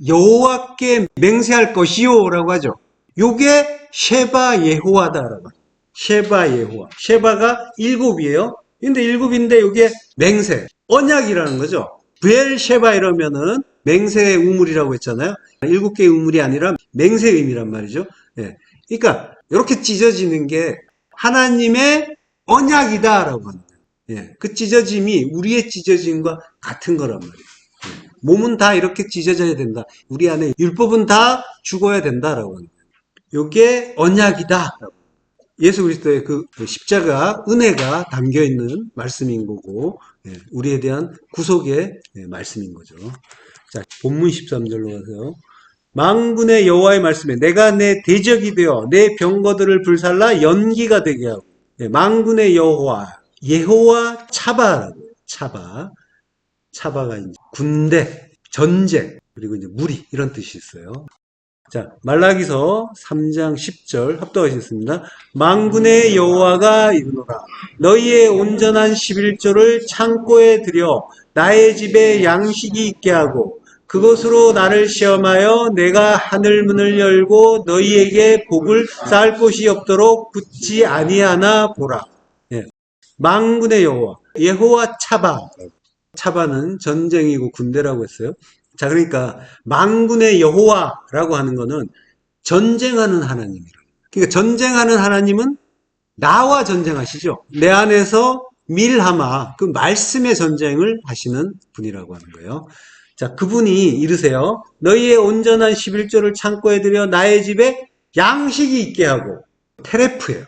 Speaker 1: 여호와께 맹세할 것이요라고 하죠. 요게 셰바 예호와다라고. 셰바 예호와. 셰바가 일곱이에요. 근데 일곱인데 요게 맹세, 언약이라는 거죠. 브엘셰바 이러면은 맹세의 우물이라고 했잖아요. 일곱 개의 우물이 아니라 맹세의 의미란 말이죠. 예. 그러니까 이렇게 찢어지는 게 하나님의 언약이다라고 합니다. 예. 그 찢어짐이 우리의 찢어짐과 같은 거란 말이에요. 예. 몸은 다 이렇게 찢어져야 된다. 우리 안에 율법은 다 죽어야 된다라고 합니다. 이게 언약이다. 예수 그리스도의 그 십자가 은혜가 담겨 있는 말씀인 거고, 예. 우리에 대한 구속의 말씀인 거죠. 자, 본문 13절로 가세요. 만군의 여호와의 말씀에 내가 내 대적이 되어 내 병거들을 불살라 연기가 되게 하고. 네, 만군의 예호와 차바라고. 차바가 이제 군대, 전쟁, 그리고 이제 무리 이런 뜻이 있어요. 자, 말라기서 3장 10절 합독하셨습니다. 만군의 여호와가 이르노라 너희의 온전한 11조를 창고에 들여 나의 집에 양식이 있게 하고 그것으로 나를 시험하여 내가 하늘 문을 열고 너희에게 복을 쌓을 곳이 없도록 붙지 아니하나 보라. 예. 만군의 여호와 차바. 차바는 전쟁이고 군대라고 했어요. 자, 그러니까 만군의 여호와라고 하는 거는 전쟁하는 하나님이라. 그러니까 전쟁하는 하나님은 나와 전쟁하시죠. 내 안에서 밀하마, 그 말씀의 전쟁을 하시는 분이라고 하는 거예요. 자, 그분이 이르세요. 너희의 온전한 11조를 창고에 들여 나의 집에 양식이 있게 하고. 테레프예요.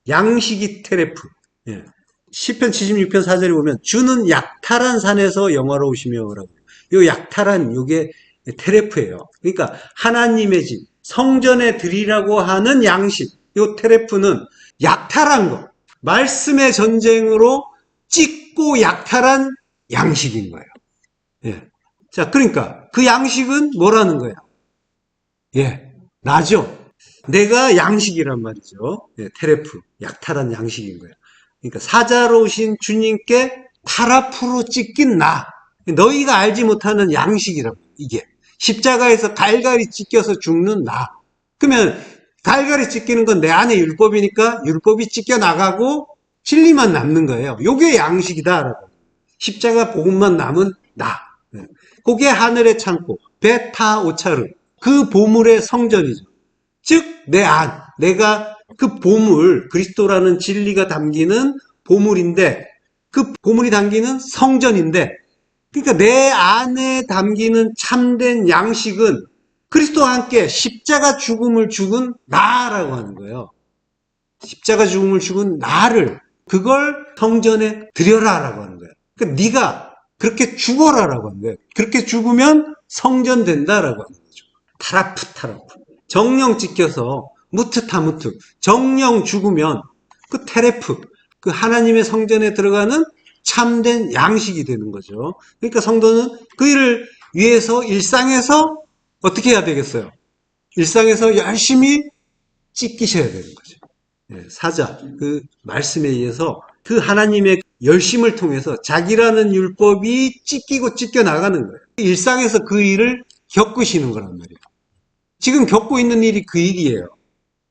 Speaker 1: 양식이 테레프. 예. 시편 76편 4절에 보면 주는 약탈한 산에서 영화로우시며라고. 요 약탈한 요게 테레프예요. 그러니까 하나님의 집, 성전에 드리라고 하는 양식. 요 테레프는 약탈한 거. 말씀의 전쟁으로 찍고 약탈한 양식인 거예요. 예. 자, 그러니까 그 양식은 뭐라는 거예요? 예. 나죠. 내가 양식이란 말이죠. 예, 테레프. 약탈한 양식인 거예요. 그러니까 사자로우신 주님께 타라프로 찢긴 나. 너희가 알지 못하는 양식이라고. 이게. 십자가에서 갈갈이 찢겨서 죽는 나. 그러면 갈갈이 찢기는 건 내 안에 율법이니까 율법이 찢겨 나가고 진리만 남는 거예요. 요게 양식이다라고. 십자가 복음만 남은 나. 그게 하늘의 창고, 베타 오차르. 그 보물의 성전이죠. 즉, 내 안, 내가 그 보물, 그리스도라는 진리가 담기는 보물인데, 그 보물이 담기는 성전인데, 그러니까 내 안에 담기는 참된 양식은 그리스도와 함께 십자가 죽음을 죽은 나라고 하는 거예요. 십자가 죽음을 죽은 나를, 그걸 성전에 드려라라고 하는 거예요. 그러니까 네가 그렇게 죽어라라고 하는 거예요. 그렇게 죽으면 성전 된다라고 하는 거죠. 타라프. 정령 찍혀서 무트타무트. 정령 죽으면 그 테레프, 그 하나님의 성전에 들어가는 참된 양식이 되는 거죠. 그러니까 성도는 그 일을 위해서 일상에서 어떻게 해야 되겠어요? 일상에서 열심히 찢기셔야 되는 거죠. 사자, 그 말씀에 의해서 그 하나님의 열심을 통해서 자기라는 율법이 찢기고 찢겨 나가는 거예요. 일상에서 그 일을 겪으시는 거란 말이에요. 지금 겪고 있는 일이 그 일이에요.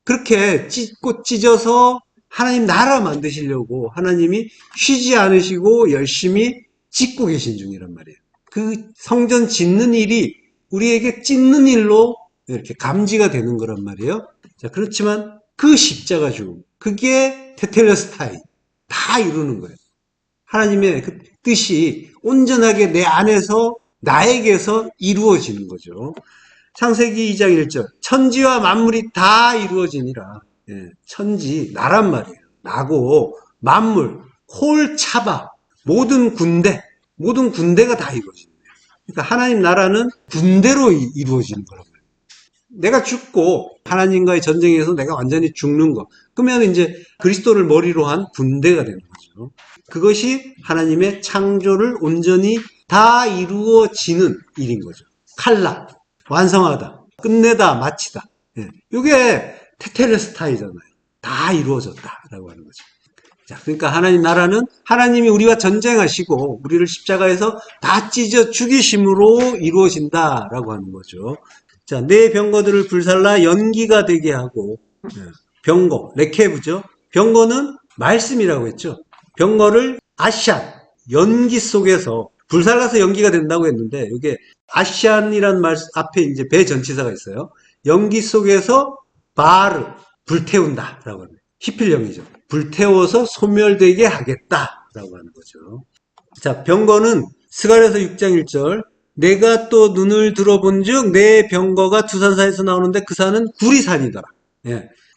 Speaker 1: 그렇게 찢고 찢어서 하나님 나라 만드시려고 하나님이 쉬지 않으시고 열심히 찢고 계신 중이란 말이에요. 그 성전 짓는 일이 우리에게 찢는 일로 이렇게 감지가 되는 거란 말이에요. 자, 그렇지만 그 십자가 죽음, 그게 테텔레스타이, 다 이루는 거예요. 하나님의 그 뜻이 온전하게 내 안에서 나에게서 이루어지는 거죠. 창세기 2장 1절 천지와 만물이 다 이루어지니라. 천지, 나란 말이에요. 나고 만물, 홀차바, 모든 군대가 다 이루어지는 거예요. 그러니까 하나님 나라는 군대로 이루어지는 거란 말이에요. 내가 죽고 하나님과의 전쟁에서 내가 완전히 죽는 거. 그러면 이제 그리스도를 머리로 한 군대가 되는 거죠. 그것이 하나님의 창조를 온전히 다 이루어지는 일인 거죠. 칼라, 완성하다, 끝내다, 마치다. 이게 테텔레스타이잖아요. 다 이루어졌다라고 하는 거죠. 자, 그러니까 하나님 나라는 하나님이 우리와 전쟁하시고 우리를 십자가에서 다 찢어 죽이심으로 이루어진다라고 하는 거죠. 자, 내 병거들을 불살라 연기가 되게 하고, 병거, 레케브죠. 병거는 말씀이라고 했죠. 병거를 아시안, 연기 속에서 불살라서 연기가 된다고 했는데, 이게 아시안이란 말 앞에 이제 배 전치사가 있어요. 연기 속에서 바르, 불태운다라고 합니다. 히필령이죠. 불태워서 소멸되게 하겠다라고 하는 거죠. 자, 병거는 스가랴서 6장 1절, 내가 또 눈을 들어본즉 내 병거가 두산사에서 나오는데 그 산은 구리산이더라.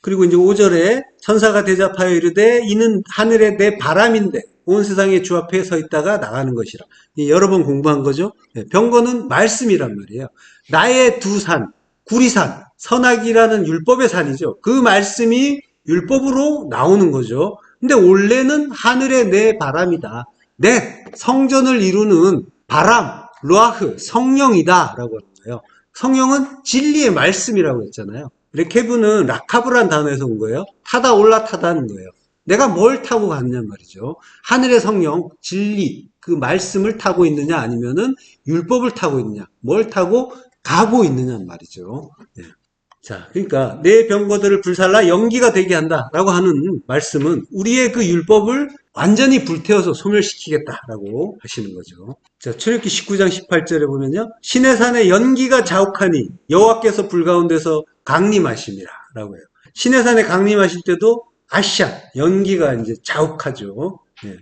Speaker 1: 그리고 이제 5절에 천사가 대답하여 이르되 이는 하늘의 내 바람인데 온 세상의 주 앞에 서 있다가 나가는 것이라. 여러 번 공부한 거죠. 병거는 말씀이란 말이에요. 나의 두 산, 구리산, 선악이라는 율법의 산이죠. 그 말씀이 율법으로 나오는 거죠. 근데 원래는 하늘의 내 바람이다. 내 성전을 이루는 바람, 루아흐, 성령이다 라고 하는 거예요. 성령은 진리의 말씀이라고 했잖아요. 레케브는 라카브란 단어에서 온 거예요. 타다 올라타다는 거예요. 내가 뭘 타고 갔냐 말이죠. 하늘의 성령, 진리, 그 말씀을 타고 있느냐 아니면은 율법을 타고 있느냐, 뭘 타고 가고 있느냐 말이죠. 예. 자, 그러니까 내 병거들을 불살라 연기가 되게 한다라고 하는 말씀은 우리의 그 율법을 완전히 불태워서 소멸시키겠다라고 하시는 거죠. 자, 출애굽기 19장 18절에 보면요. 시내 산에 연기가 자욱하니 여호와께서 불 가운데서 강림하심이라라고 해요. 시내 산에 강림하실 때도 아샤, 연기가 이제 자욱하죠. 예.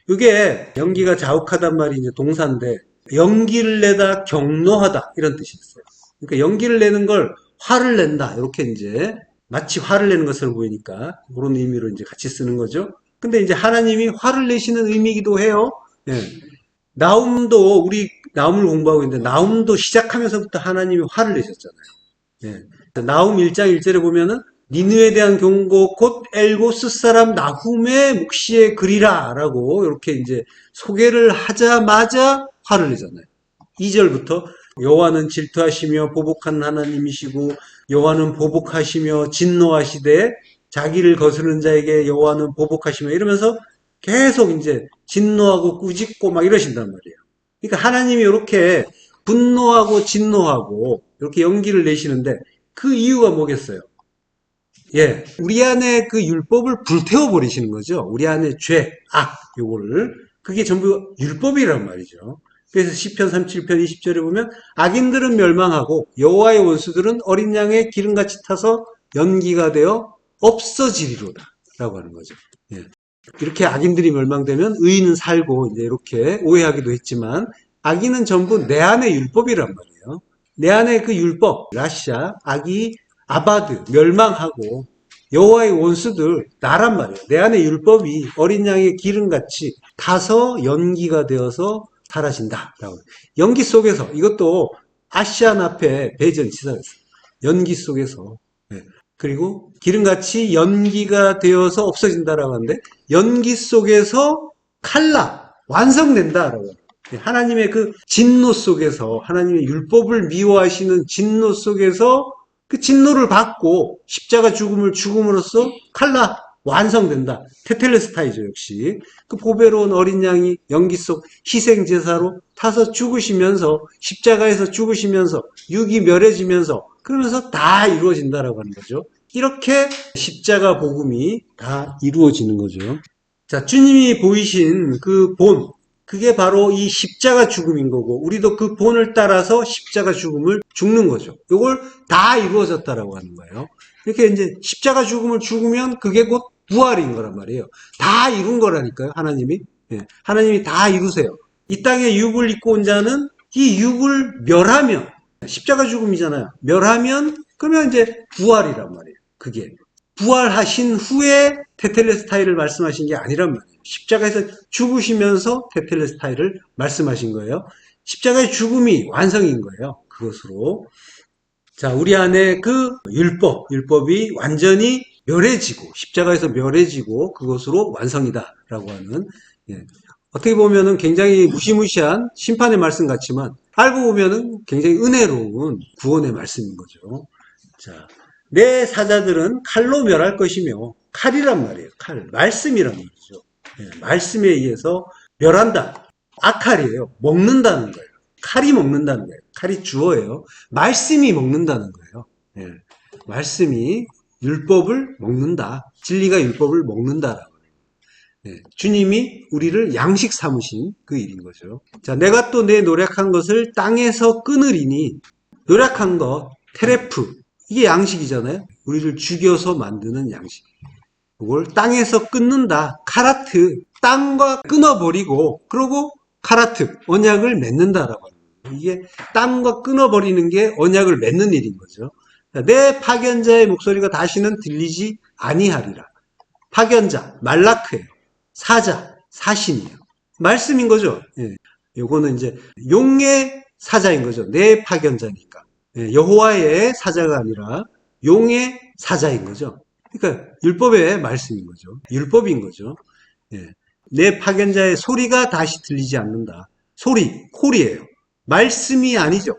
Speaker 1: 이게 연기가 자욱하단 말이 이제 동사인데 연기를 내다 경노하다 이런 뜻이 있어요. 그러니까 연기를 내는 걸 화를 낸다. 이렇게 이제 마치 화를 내는 것으로 보이니까 그런 의미로 이제 같이 쓰는 거죠. 근데 이제 하나님이 화를 내시는 의미이기도 해요. 예. 나움도 우리 나움을 공부하고 있는데 나움도 시작하면서부터 하나님이 화를 내셨잖아요. 예. 나움 1장 1절에 보면은 니느에 대한 경고 곧 엘고스 사람 나훔의 묵시의 글이라 라고 이렇게 이제 소개를 하자마자 화를 내잖아요. 2절부터 여호와는 질투하시며 보복한 하나님이시고 여호와는 보복하시며 진노하시되 자기를 거스르는 자에게 여호와는 보복하시며 이러면서 계속 이제 진노하고 꾸짖고 막 이러신단 말이에요. 그러니까 하나님이 이렇게 분노하고 진노하고 이렇게 연기를 내시는데 그 이유가 뭐겠어요? 예, 우리 안에 그 율법을 불태워 버리시는 거죠. 우리 안에 죄, 악, 요거를. 그게 전부 율법이란 말이죠. 그래서 시편 37편 20절에 보면 악인들은 멸망하고 여호와의 원수들은 어린 양의 기름같이 타서 연기가 되어 없어지리로다 라고 하는 거죠. 예. 이렇게 악인들이 멸망되면 의인은 살고 이제 이렇게 오해하기도 했지만 악인은 전부 내 안의 율법이란 말이에요. 내 안의 그 율법, 라샤, 악이 아바드, 멸망하고 여호와의 원수들 나란 말이에요. 내 안의 율법이 어린 양의 기름같이 타서 연기가 되어서 사라진다라고. 연기 속에서 이것도 아시안 앞에 배전치사였어요. 연기 속에서. 네. 그리고 기름같이 연기가 되어서 없어진다라고 하는데 연기 속에서 칼라 완성된다라고. 하나님의 그 진노 속에서 하나님의 율법을 미워하시는 진노 속에서 그 진노를 받고 십자가 죽음을 죽음으로써 칼라 완성된다. 테텔레스타이죠 역시. 그 보배로운 어린 양이 연기 속 희생제사로 타서 죽으시면서 십자가에서 죽으시면서 육이 멸해지면서 그러면서 다 이루어진다라고 하는 거죠. 이렇게 십자가 복음이 다 이루어지는 거죠. 자, 주님이 보이신 그 본, 그게 바로 이 십자가 죽음인 거고 우리도 그 본을 따라서 십자가 죽음을 죽는 거죠. 이걸 다 이루어졌다라고 하는 거예요. 이렇게 이제 십자가 죽음을 죽으면 그게 곧 부활인 거란 말이에요. 다 이룬 거라니까요, 하나님이. 예, 하나님이 다 이루세요. 이 땅에 육을 입고 온 자는 이 육을 멸하면 십자가 죽음이잖아요. 멸하면 그러면 이제 부활이란 말이에요. 그게 부활하신 후에 테텔레스타이를 말씀하신 게 아니란 말이에요. 십자가에서 죽으시면서 테텔레스타이를 말씀하신 거예요. 십자가의 죽음이 완성인 거예요. 그것으로. 자, 우리 안에 그 율법이 완전히 멸해지고, 십자가에서 멸해지고, 그것으로 완성이다라고 하는, 예. 어떻게 보면은 굉장히 무시무시한 심판의 말씀 같지만, 알고 보면은 굉장히 은혜로운 구원의 말씀인 거죠. 자, 내 사자들은 칼로 멸할 것이며, 칼이란 말이에요. 칼. 말씀이란 말이죠. 예, 말씀에 의해서 멸한다. 악칼이에요. 먹는다는 거예요. 칼이 먹는다는 거예요. 칼이 주어예요. 말씀이 먹는다는 거예요. 예, 말씀이 율법을 먹는다. 진리가 율법을 먹는다라고. 예, 주님이 우리를 양식 삼으신 그 일인 거죠. 자, 내가 또 내 노력한 것을 땅에서 끊으리니 노력한 것, 테레프 이게 양식이잖아요. 우리를 죽여서 만드는 양식. 그걸 땅에서 끊는다. 카라트, 땅과 끊어버리고 그러고 카라트, 언약을 맺는다라고 합니다. 이게 땅과 끊어버리는 게 언약을 맺는 일인 거죠. 내 파견자의 목소리가 다시는 들리지 아니하리라. 파견자, 말라크예요. 사자, 사신이에요. 말씀인 거죠. 예. 요거는 이제 용의 사자인 거죠. 내 파견자니까. 예. 여호와의 사자가 아니라 용의 사자인 거죠. 그러니까 율법의 말씀인 거죠. 율법인 거죠. 예. 내 파견자의 소리가 다시 들리지 않는다. 소리, 콜이에요. 말씀이 아니죠.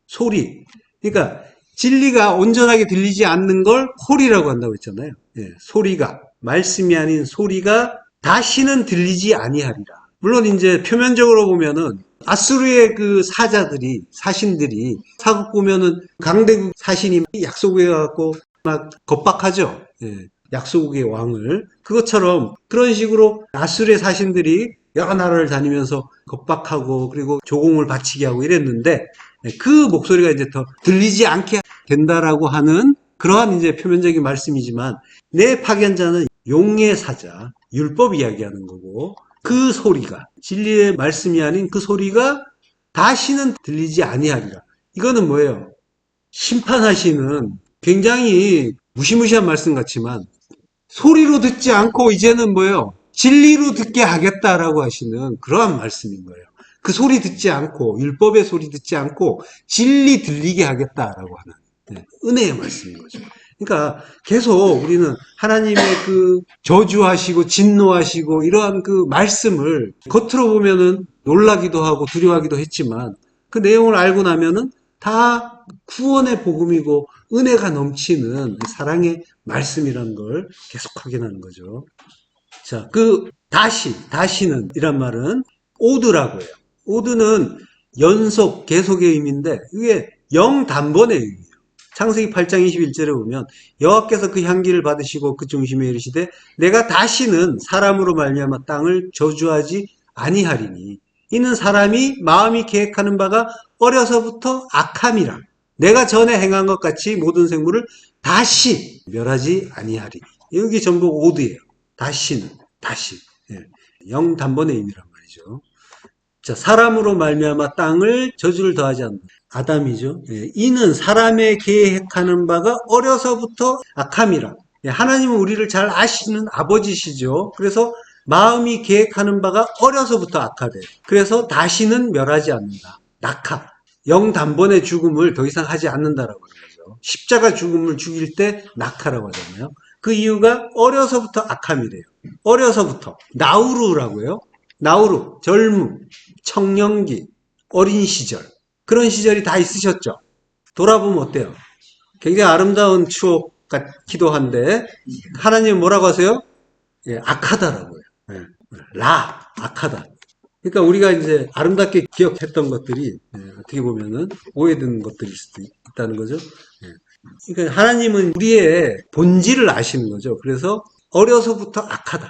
Speaker 1: 소리. 그러니까 진리가 온전하게 들리지 않는 걸 콜이라고 한다고 했잖아요. 예. 소리가. 말씀이 아닌 소리가 다시는 들리지 아니하리라. 물론 이제 표면적으로 보면은 아수르의 그 사신들이 사극 보면은 강대국 사신이 약소국에 갖고 막 겁박하죠. 예, 약소국의 왕을. 그것처럼 그런 식으로 아수르의 사신들이 여러 나라를 다니면서 겁박하고 그리고 조공을 바치게 하고 이랬는데 그 목소리가 이제 더 들리지 않게 된다라고 하는 그러한 이제 표면적인 말씀이지만 내 파견자는 용의 사자, 율법 이야기하는 거고 그 소리가 진리의 말씀이 아닌 그 소리가 다시는 들리지 아니하리라. 이거는 뭐예요? 심판하시는 굉장히 무시무시한 말씀 같지만 소리로 듣지 않고 이제는 뭐예요? 진리로 듣게 하겠다라고 하시는 그러한 말씀인 거예요. 그 소리 듣지 않고 율법의 소리 듣지 않고 진리 들리게 하겠다라고 하는 은혜의 말씀인 거죠. 그러니까 계속 우리는 하나님의 그 저주하시고 진노하시고 이러한 그 말씀을 겉으로 보면은 놀라기도 하고 두려워하기도 했지만 그 내용을 알고 나면은 다 구원의 복음이고 은혜가 넘치는 사랑의 말씀이라는 걸 계속 확인하는 거죠. 자, 그 다시는 이란 말은 오드라고 해요. 오드는 연속, 계속의 의미인데 이게 영단번의 의미예요. 창세기 8장 21절에 보면 여호와께서 그 향기를 받으시고 그 중심에 이르시되 내가 다시는 사람으로 말미암아 땅을 저주하지 아니하리니 이는 사람이 마음이 계획하는 바가 어려서부터 악함이라 내가 전에 행한 것 같이 모든 생물을 다시 멸하지 아니하리니 여기 전부 오드예요. 다시 예. 영단번의 의미란 말이죠. 자, 사람으로 말미암아 땅을 저주를 더하지 않는다. 아담이죠. 예, 이는 사람의 계획하는 바가 어려서부터 악함이라. 예, 하나님은 우리를 잘 아시는 아버지시죠. 그래서 마음이 계획하는 바가 어려서부터 악하대요. 그래서 다시는 멸하지 않는다. 낙하. 영단번의 죽음을 더 이상 하지 않는다라고 하는 거죠. 십자가 죽음을 죽일 때 낙하라고 하잖아요. 그 이유가 어려서부터 악함이래요. 어려서부터. 나우루라고요. 나우루, 젊음, 청년기, 어린 시절. 그런 시절이 다 있으셨죠. 돌아보면 어때요? 굉장히 아름다운 추억 같기도 한데 하나님은 뭐라고 하세요? 예, 악하다라고요. 예, 악하다. 그러니까 우리가 이제 아름답게 기억했던 것들이 어떻게 보면은 오해된 것들일 수도 있다는 거죠. 예. 그러니까 하나님은 우리의 본질을 아시는 거죠. 그래서 어려서부터 악하다.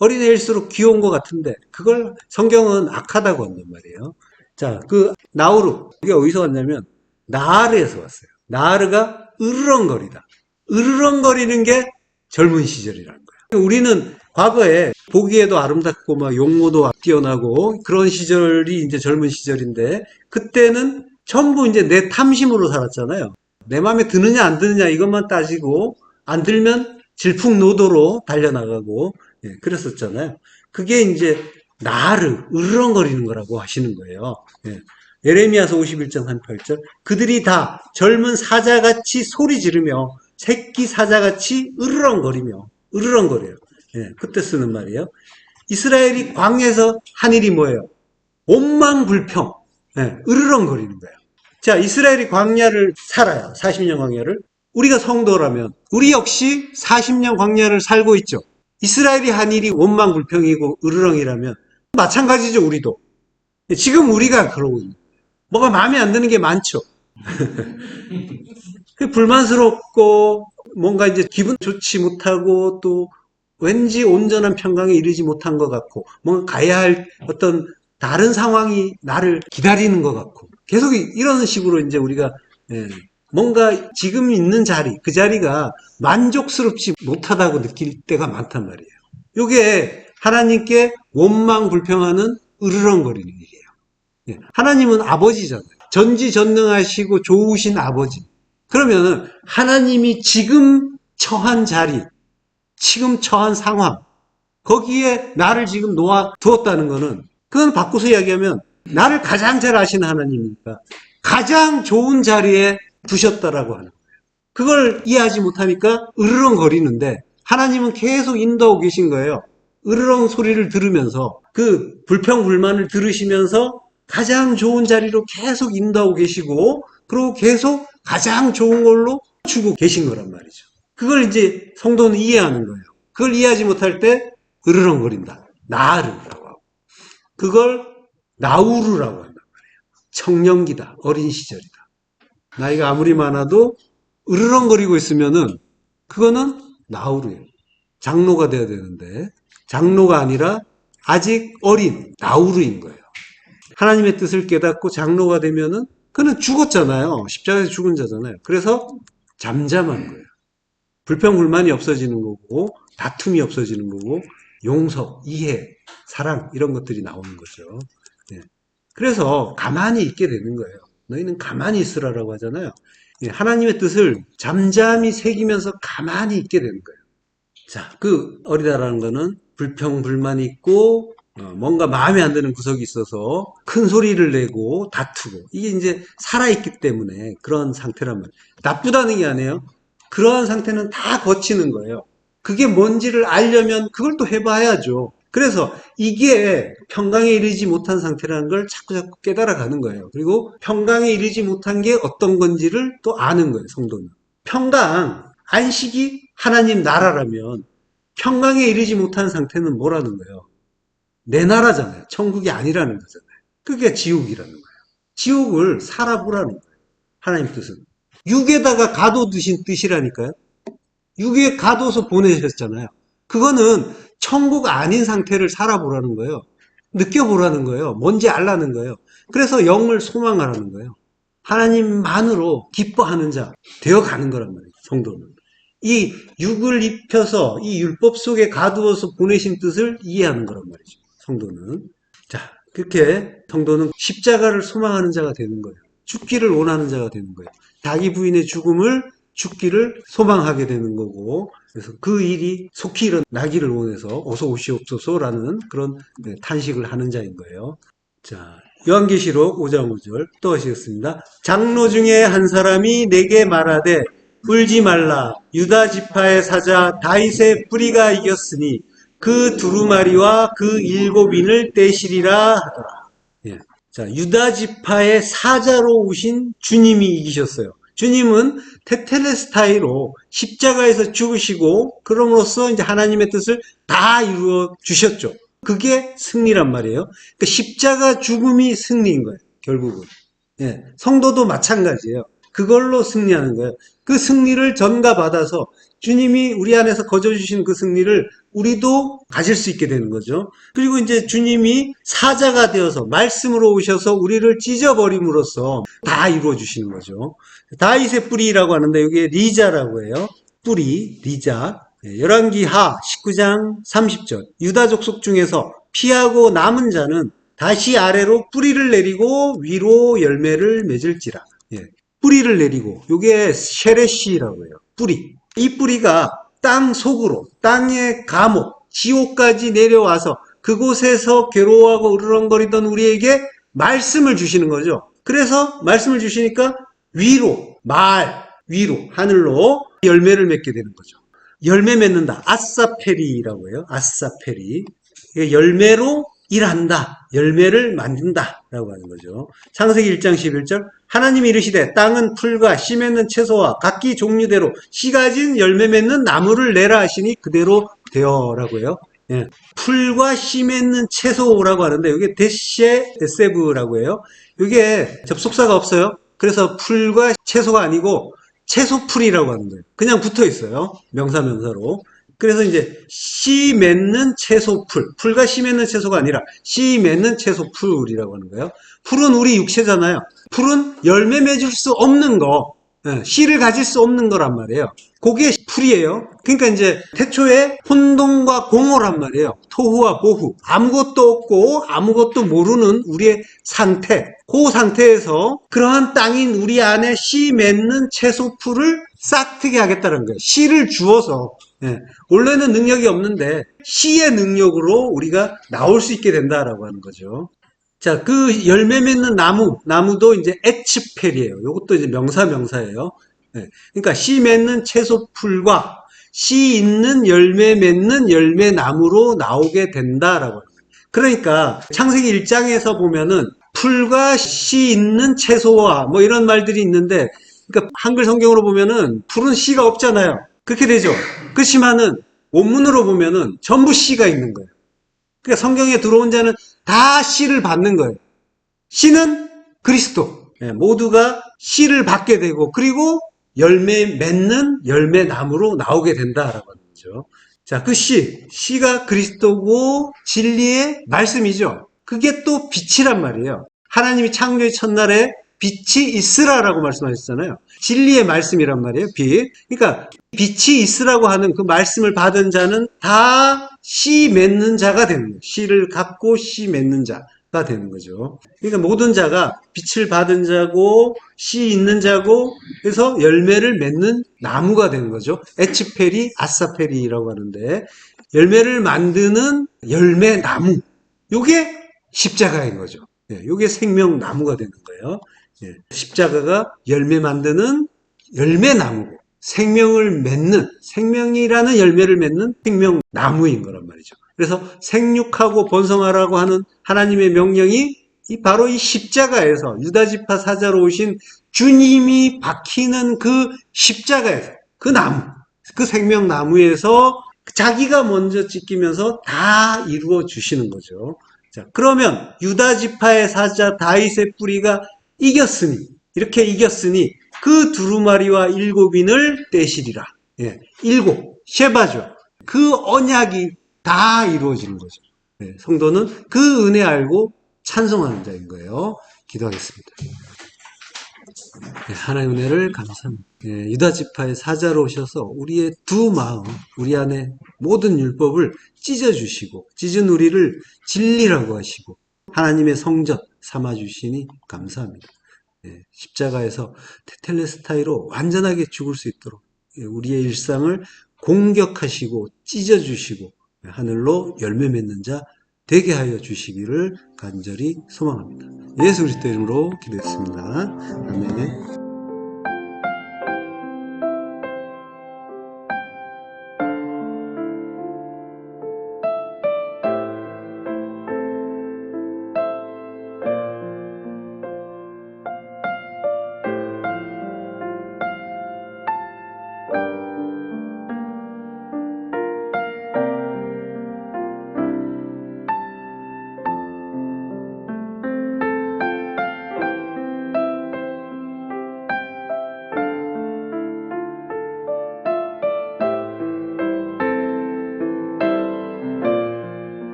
Speaker 1: 어린애일수록 귀여운 것 같은데 그걸 성경은 악하다고 한단 말이에요. 자, 그 나우루 이게 어디서 왔냐면 나하르에서 왔어요. 나하르가 으르렁거리다. 으르렁거리는 게 젊은 시절이라는 거예요. 우리는 과거에 보기에도 아름답고 막 용모도 뛰어나고 그런 시절이 이제 젊은 시절인데 그때는 전부 이제 내 탐심으로 살았잖아요. 내 마음에 드느냐 안 드느냐 이것만 따지고 안 들면 질풍노도로 달려나가고 그랬었잖아요. 그게 이제 나를 으르렁거리는 거라고 하시는 거예요. 예레미야서 51장 38절 그들이 다 젊은 사자같이 소리 지르며 새끼 사자같이 으르렁거려요. 그때 쓰는 말이에요. 이스라엘이 광야에서 한 일이 뭐예요? 온망불평, 으르렁거리는 거예요. 자, 이스라엘이 광야를 살아요. 40년 광야를. 우리가 성도라면 우리 역시 40년 광야를 살고 있죠. 이스라엘이 한 일이 원망불평이고 으르렁이라면 마찬가지죠. 우리도. 지금 우리가 그러고 있는 뭐가 마음에 안 드는 게 많죠. 불만스럽고 뭔가 이제 기분 좋지 못하고 또 왠지 온전한 평강에 이르지 못한 것 같고 뭔가 가야 할 어떤 다른 상황이 나를 기다리는 것 같고 계속 이런 식으로 이제 우리가 뭔가 지금 있는 자리, 그 자리가 만족스럽지 못하다고 느낄 때가 많단 말이에요. 이게 하나님께 원망불평하는 으르렁거리는 일이에요. 하나님은 아버지잖아요. 전지전능하시고 좋으신 아버지. 그러면은 하나님이 지금 처한 자리, 지금 처한 상황, 거기에 나를 지금 놓아두었다는 거는 그건 바꿔서 이야기하면 나를 가장 잘 아시는 하나님이니까 가장 좋은 자리에 두셨다라고 하는 거예요. 그걸 이해하지 못하니까 으르렁거리는데 하나님은 계속 인도하고 계신 거예요. 으르렁 소리를 들으면서 그 불평불만을 들으시면서 가장 좋은 자리로 계속 인도하고 계시고 그리고 계속 가장 좋은 걸로 주고 계신 거란 말이죠. 그걸 이제 성도는 이해하는 거예요. 그걸 이해하지 못할 때 으르렁거린다. 나르라고 하고. 그걸 나우르라고 한단 말이에요. 청년기다. 어린 시절이다. 나이가 아무리 많아도 으르렁거리고 있으면은 그거는 나우르예요. 장로가 돼야 되는데 장로가 아니라 아직 어린 나우르인 거예요. 하나님의 뜻을 깨닫고 장로가 되면은 그는 죽었잖아요. 십자가에서 죽은 자잖아요. 그래서 잠잠한 거예요. 불평불만이 없어지는 거고 다툼이 없어지는 거고 용서, 이해, 사랑 이런 것들이 나오는 거죠. 예. 그래서 가만히 있게 되는 거예요. 너희는 가만히 있으라라고 하잖아요. 예. 하나님의 뜻을 잠잠히 새기면서 가만히 있게 되는 거예요. 자, 그 어리다라는 거는 불평불만이 있고 뭔가 마음에 안 드는 구석이 있어서 큰 소리를 내고 다투고 이게 이제 살아있기 때문에 그런 상태란 말이에요. 나쁘다는 게 아니에요. 그러한 상태는 다 거치는 거예요. 그게 뭔지를 알려면 그걸 또 해봐야죠. 그래서 이게 평강에 이르지 못한 상태라는 걸 자꾸 깨달아가는 거예요. 그리고 평강에 이르지 못한 게 어떤 건지를 또 아는 거예요, 성도는. 평강, 안식이 하나님 나라라면 평강에 이르지 못한 상태는 뭐라는 거예요? 내 나라잖아요. 천국이 아니라는 거잖아요. 그게 지옥이라는 거예요. 지옥을 살아보라는 거예요. 하나님 뜻은. 육에다가 가둬두신 뜻이라니까요. 육에 가둬서 보내셨잖아요. 그거는 천국 아닌 상태를 살아보라는 거예요. 느껴보라는 거예요. 뭔지 알라는 거예요. 그래서 영을 소망하라는 거예요. 하나님만으로 기뻐하는 자 되어가는 거란 말이에요. 성도는. 이 육을 입혀서 이 율법 속에 가두어서 보내신 뜻을 이해하는 거란 말이죠. 성도는. 자, 그렇게 성도는 십자가를 소망하는 자가 되는 거예요. 죽기를 원하는 자가 되는 거예요. 자기 부인의 죽음을 죽기를 소망하게 되는 거고, 그래서 그 일이 속히 일어나기를 원해서 어서 오시옵소서라는 그런 탄식을 하는 자인 거예요. 자, 요한계시록 5장 5절 또 하시겠습니다. 장로 중에 한 사람이 내게 말하되 울지 말라. 유다 지파의 사자 다윗의 뿌리가 이겼으니 그 두루마리와 그 일곱인을 떼시리라 하더라. 예. 자, 유다 지파의 사자로 오신 주님이 이기셨어요. 주님은 테텔레스타이로 십자가에서 죽으시고 그럼으로써 이제 하나님의 뜻을 다 이루어 주셨죠. 그게 승리란 말이에요. 그러니까 십자가 죽음이 승리인 거예요. 결국은. 예. 성도도 마찬가지예요. 그걸로 승리하는 거예요. 그 승리를 전가받아서 주님이 우리 안에서 거저주신 그 승리를 우리도 가질 수 있게 되는 거죠. 그리고 이제 주님이 사자가 되어서 말씀으로 오셔서 우리를 찢어버림으로써 다 이루어 주시는 거죠. 다윗의 뿌리라고 하는데 이게 리자라고 해요. 뿌리, 리자. 열왕기하 19장 30절. 유다 족속 중에서 피하고 남은 자는 다시 아래로 뿌리를 내리고 위로 열매를 맺을지라. 예. 뿌리를 내리고 이게 쉐레시라고 해요. 뿌리. 이 뿌리가 땅 속으로 땅의 감옥 지옥까지 내려와서 그곳에서 괴로워하고 으르렁거리던 우리에게 말씀을 주시는 거죠. 그래서 말씀을 주시니까 위로 위로 하늘로 열매를 맺게 되는 거죠. 열매 맺는다. 아사페리라고 해요. 아사페리. 열매로 일한다. 열매를 만든다. 라고 하는 거죠. 창세기 1장 11절. 하나님이 이르시되 땅은 풀과 씨 맺는 채소와 각기 종류대로 씨 가진 열매 맺는 나무를 내라 하시니 그대로 되어라고 해요. 예. 풀과 씨 맺는 채소라고 하는데 이게 데세브라고 해요. 이게 접속사가 없어요. 그래서 풀과 채소가 아니고 채소풀이라고 하는 거예요. 그냥 붙어 있어요. 명사로. 그래서 이제 씨 맺는 채소풀. 풀과 씨 맺는 채소가 아니라 씨 맺는 채소풀이라고 하는 거예요. 풀은 우리 육체잖아요. 풀은 열매 맺을 수 없는 거, 씨를 가질 수 없는 거란 말이에요. 그게 풀이에요. 그러니까 이제 태초에 혼돈과 공허란 말이에요. 토후와 보후. 아무것도 없고 아무것도 모르는 우리의 상태. 그 상태에서 그러한 땅인 우리 안에 씨 맺는 채소풀을 싹트게 하겠다는 거예요. 씨를 주어서. 원래는 능력이 없는데 씨의 능력으로 우리가 나올 수 있게 된다라고 하는 거죠. 자, 그 열매 맺는 나무도 이제 에츠펠이에요. 이것도 이제 명사예요. 그러니까 씨 맺는 채소풀과 씨 있는 열매 맺는 열매나무로 나오게 된다라고 합니다. 그러니까 창세기 1장에서 보면은 풀과 씨 있는 채소와 뭐 이런 말들이 있는데, 그러니까 한글 성경으로 보면은 풀은 씨가 없잖아요. 그렇게 되죠. 그렇지만은 원문으로 보면은 전부 씨가 있는 거예요. 그러니까 성경에 들어온 자는 다 씨를 받는 거예요. 씨는 그리스도. 예, 모두가 씨를 받게 되고 그리고 열매 맺는 열매나무로 나오게 된다라고 하는 거죠. 자, 그 씨가 그리스도고 진리의 말씀이죠. 그게 또 빛이란 말이에요. 하나님이 창조의 첫날에 빛이 있으라라고 말씀하셨잖아요. 진리의 말씀이란 말이에요. 빛. 그러니까 빛이 있으라고 하는 그 말씀을 받은 자는 다 씨 맺는 자가 되는 거예요. 씨를 갖고 씨 맺는 자가 되는 거죠. 그러니까 모든 자가 빛을 받은 자고 씨 있는 자고 그래서 열매를 맺는 나무가 되는 거죠. 에치페리, 아사페리라고 하는데 열매를 만드는 열매 나무. 요게 십자가인 거죠. 요게 생명나무가 되는 거예요. 십자가가 열매 만드는 열매나무고 생명을 맺는 생명이라는 열매를 맺는 생명나무인 거란 말이죠. 그래서 생육하고 번성하라고 하는 하나님의 명령이 바로 이 십자가에서 유다지파 사자로 오신 주님이 박히는 그 십자가에서 그 나무, 그 생명나무에서 자기가 먼저 찢기면서 다 이루어 주시는 거죠. 자, 그러면 유다지파의 사자 다윗의 뿌리가 이겼으니 이렇게 이겼으니 그 두루마리와 일곱인을 떼시리라. 예, 일곱 쉐바죠. 그 언약이 다 이루어지는 거죠. 예, 성도는 그 은혜 알고 찬송하는 자인 거예요. 기도하겠습니다. 예, 하나님의 은혜를 감사합니다. 예, 유다지파의 사자로 오셔서 우리의 두 마음, 우리 안에 모든 율법을 찢어주시고 찢은 우리를 진리라고 하시고 하나님의 성전 삼아주시니 감사합니다. 예, 십자가에서 테텔레스타이로 완전하게 죽을 수 있도록 우리의 일상을 공격하시고 찢어주시고 하늘로 열매 맺는 자 되게 하여 주시기를 간절히 소망합니다. 예수 그리스도 이름으로 기도했습니다. 아멘.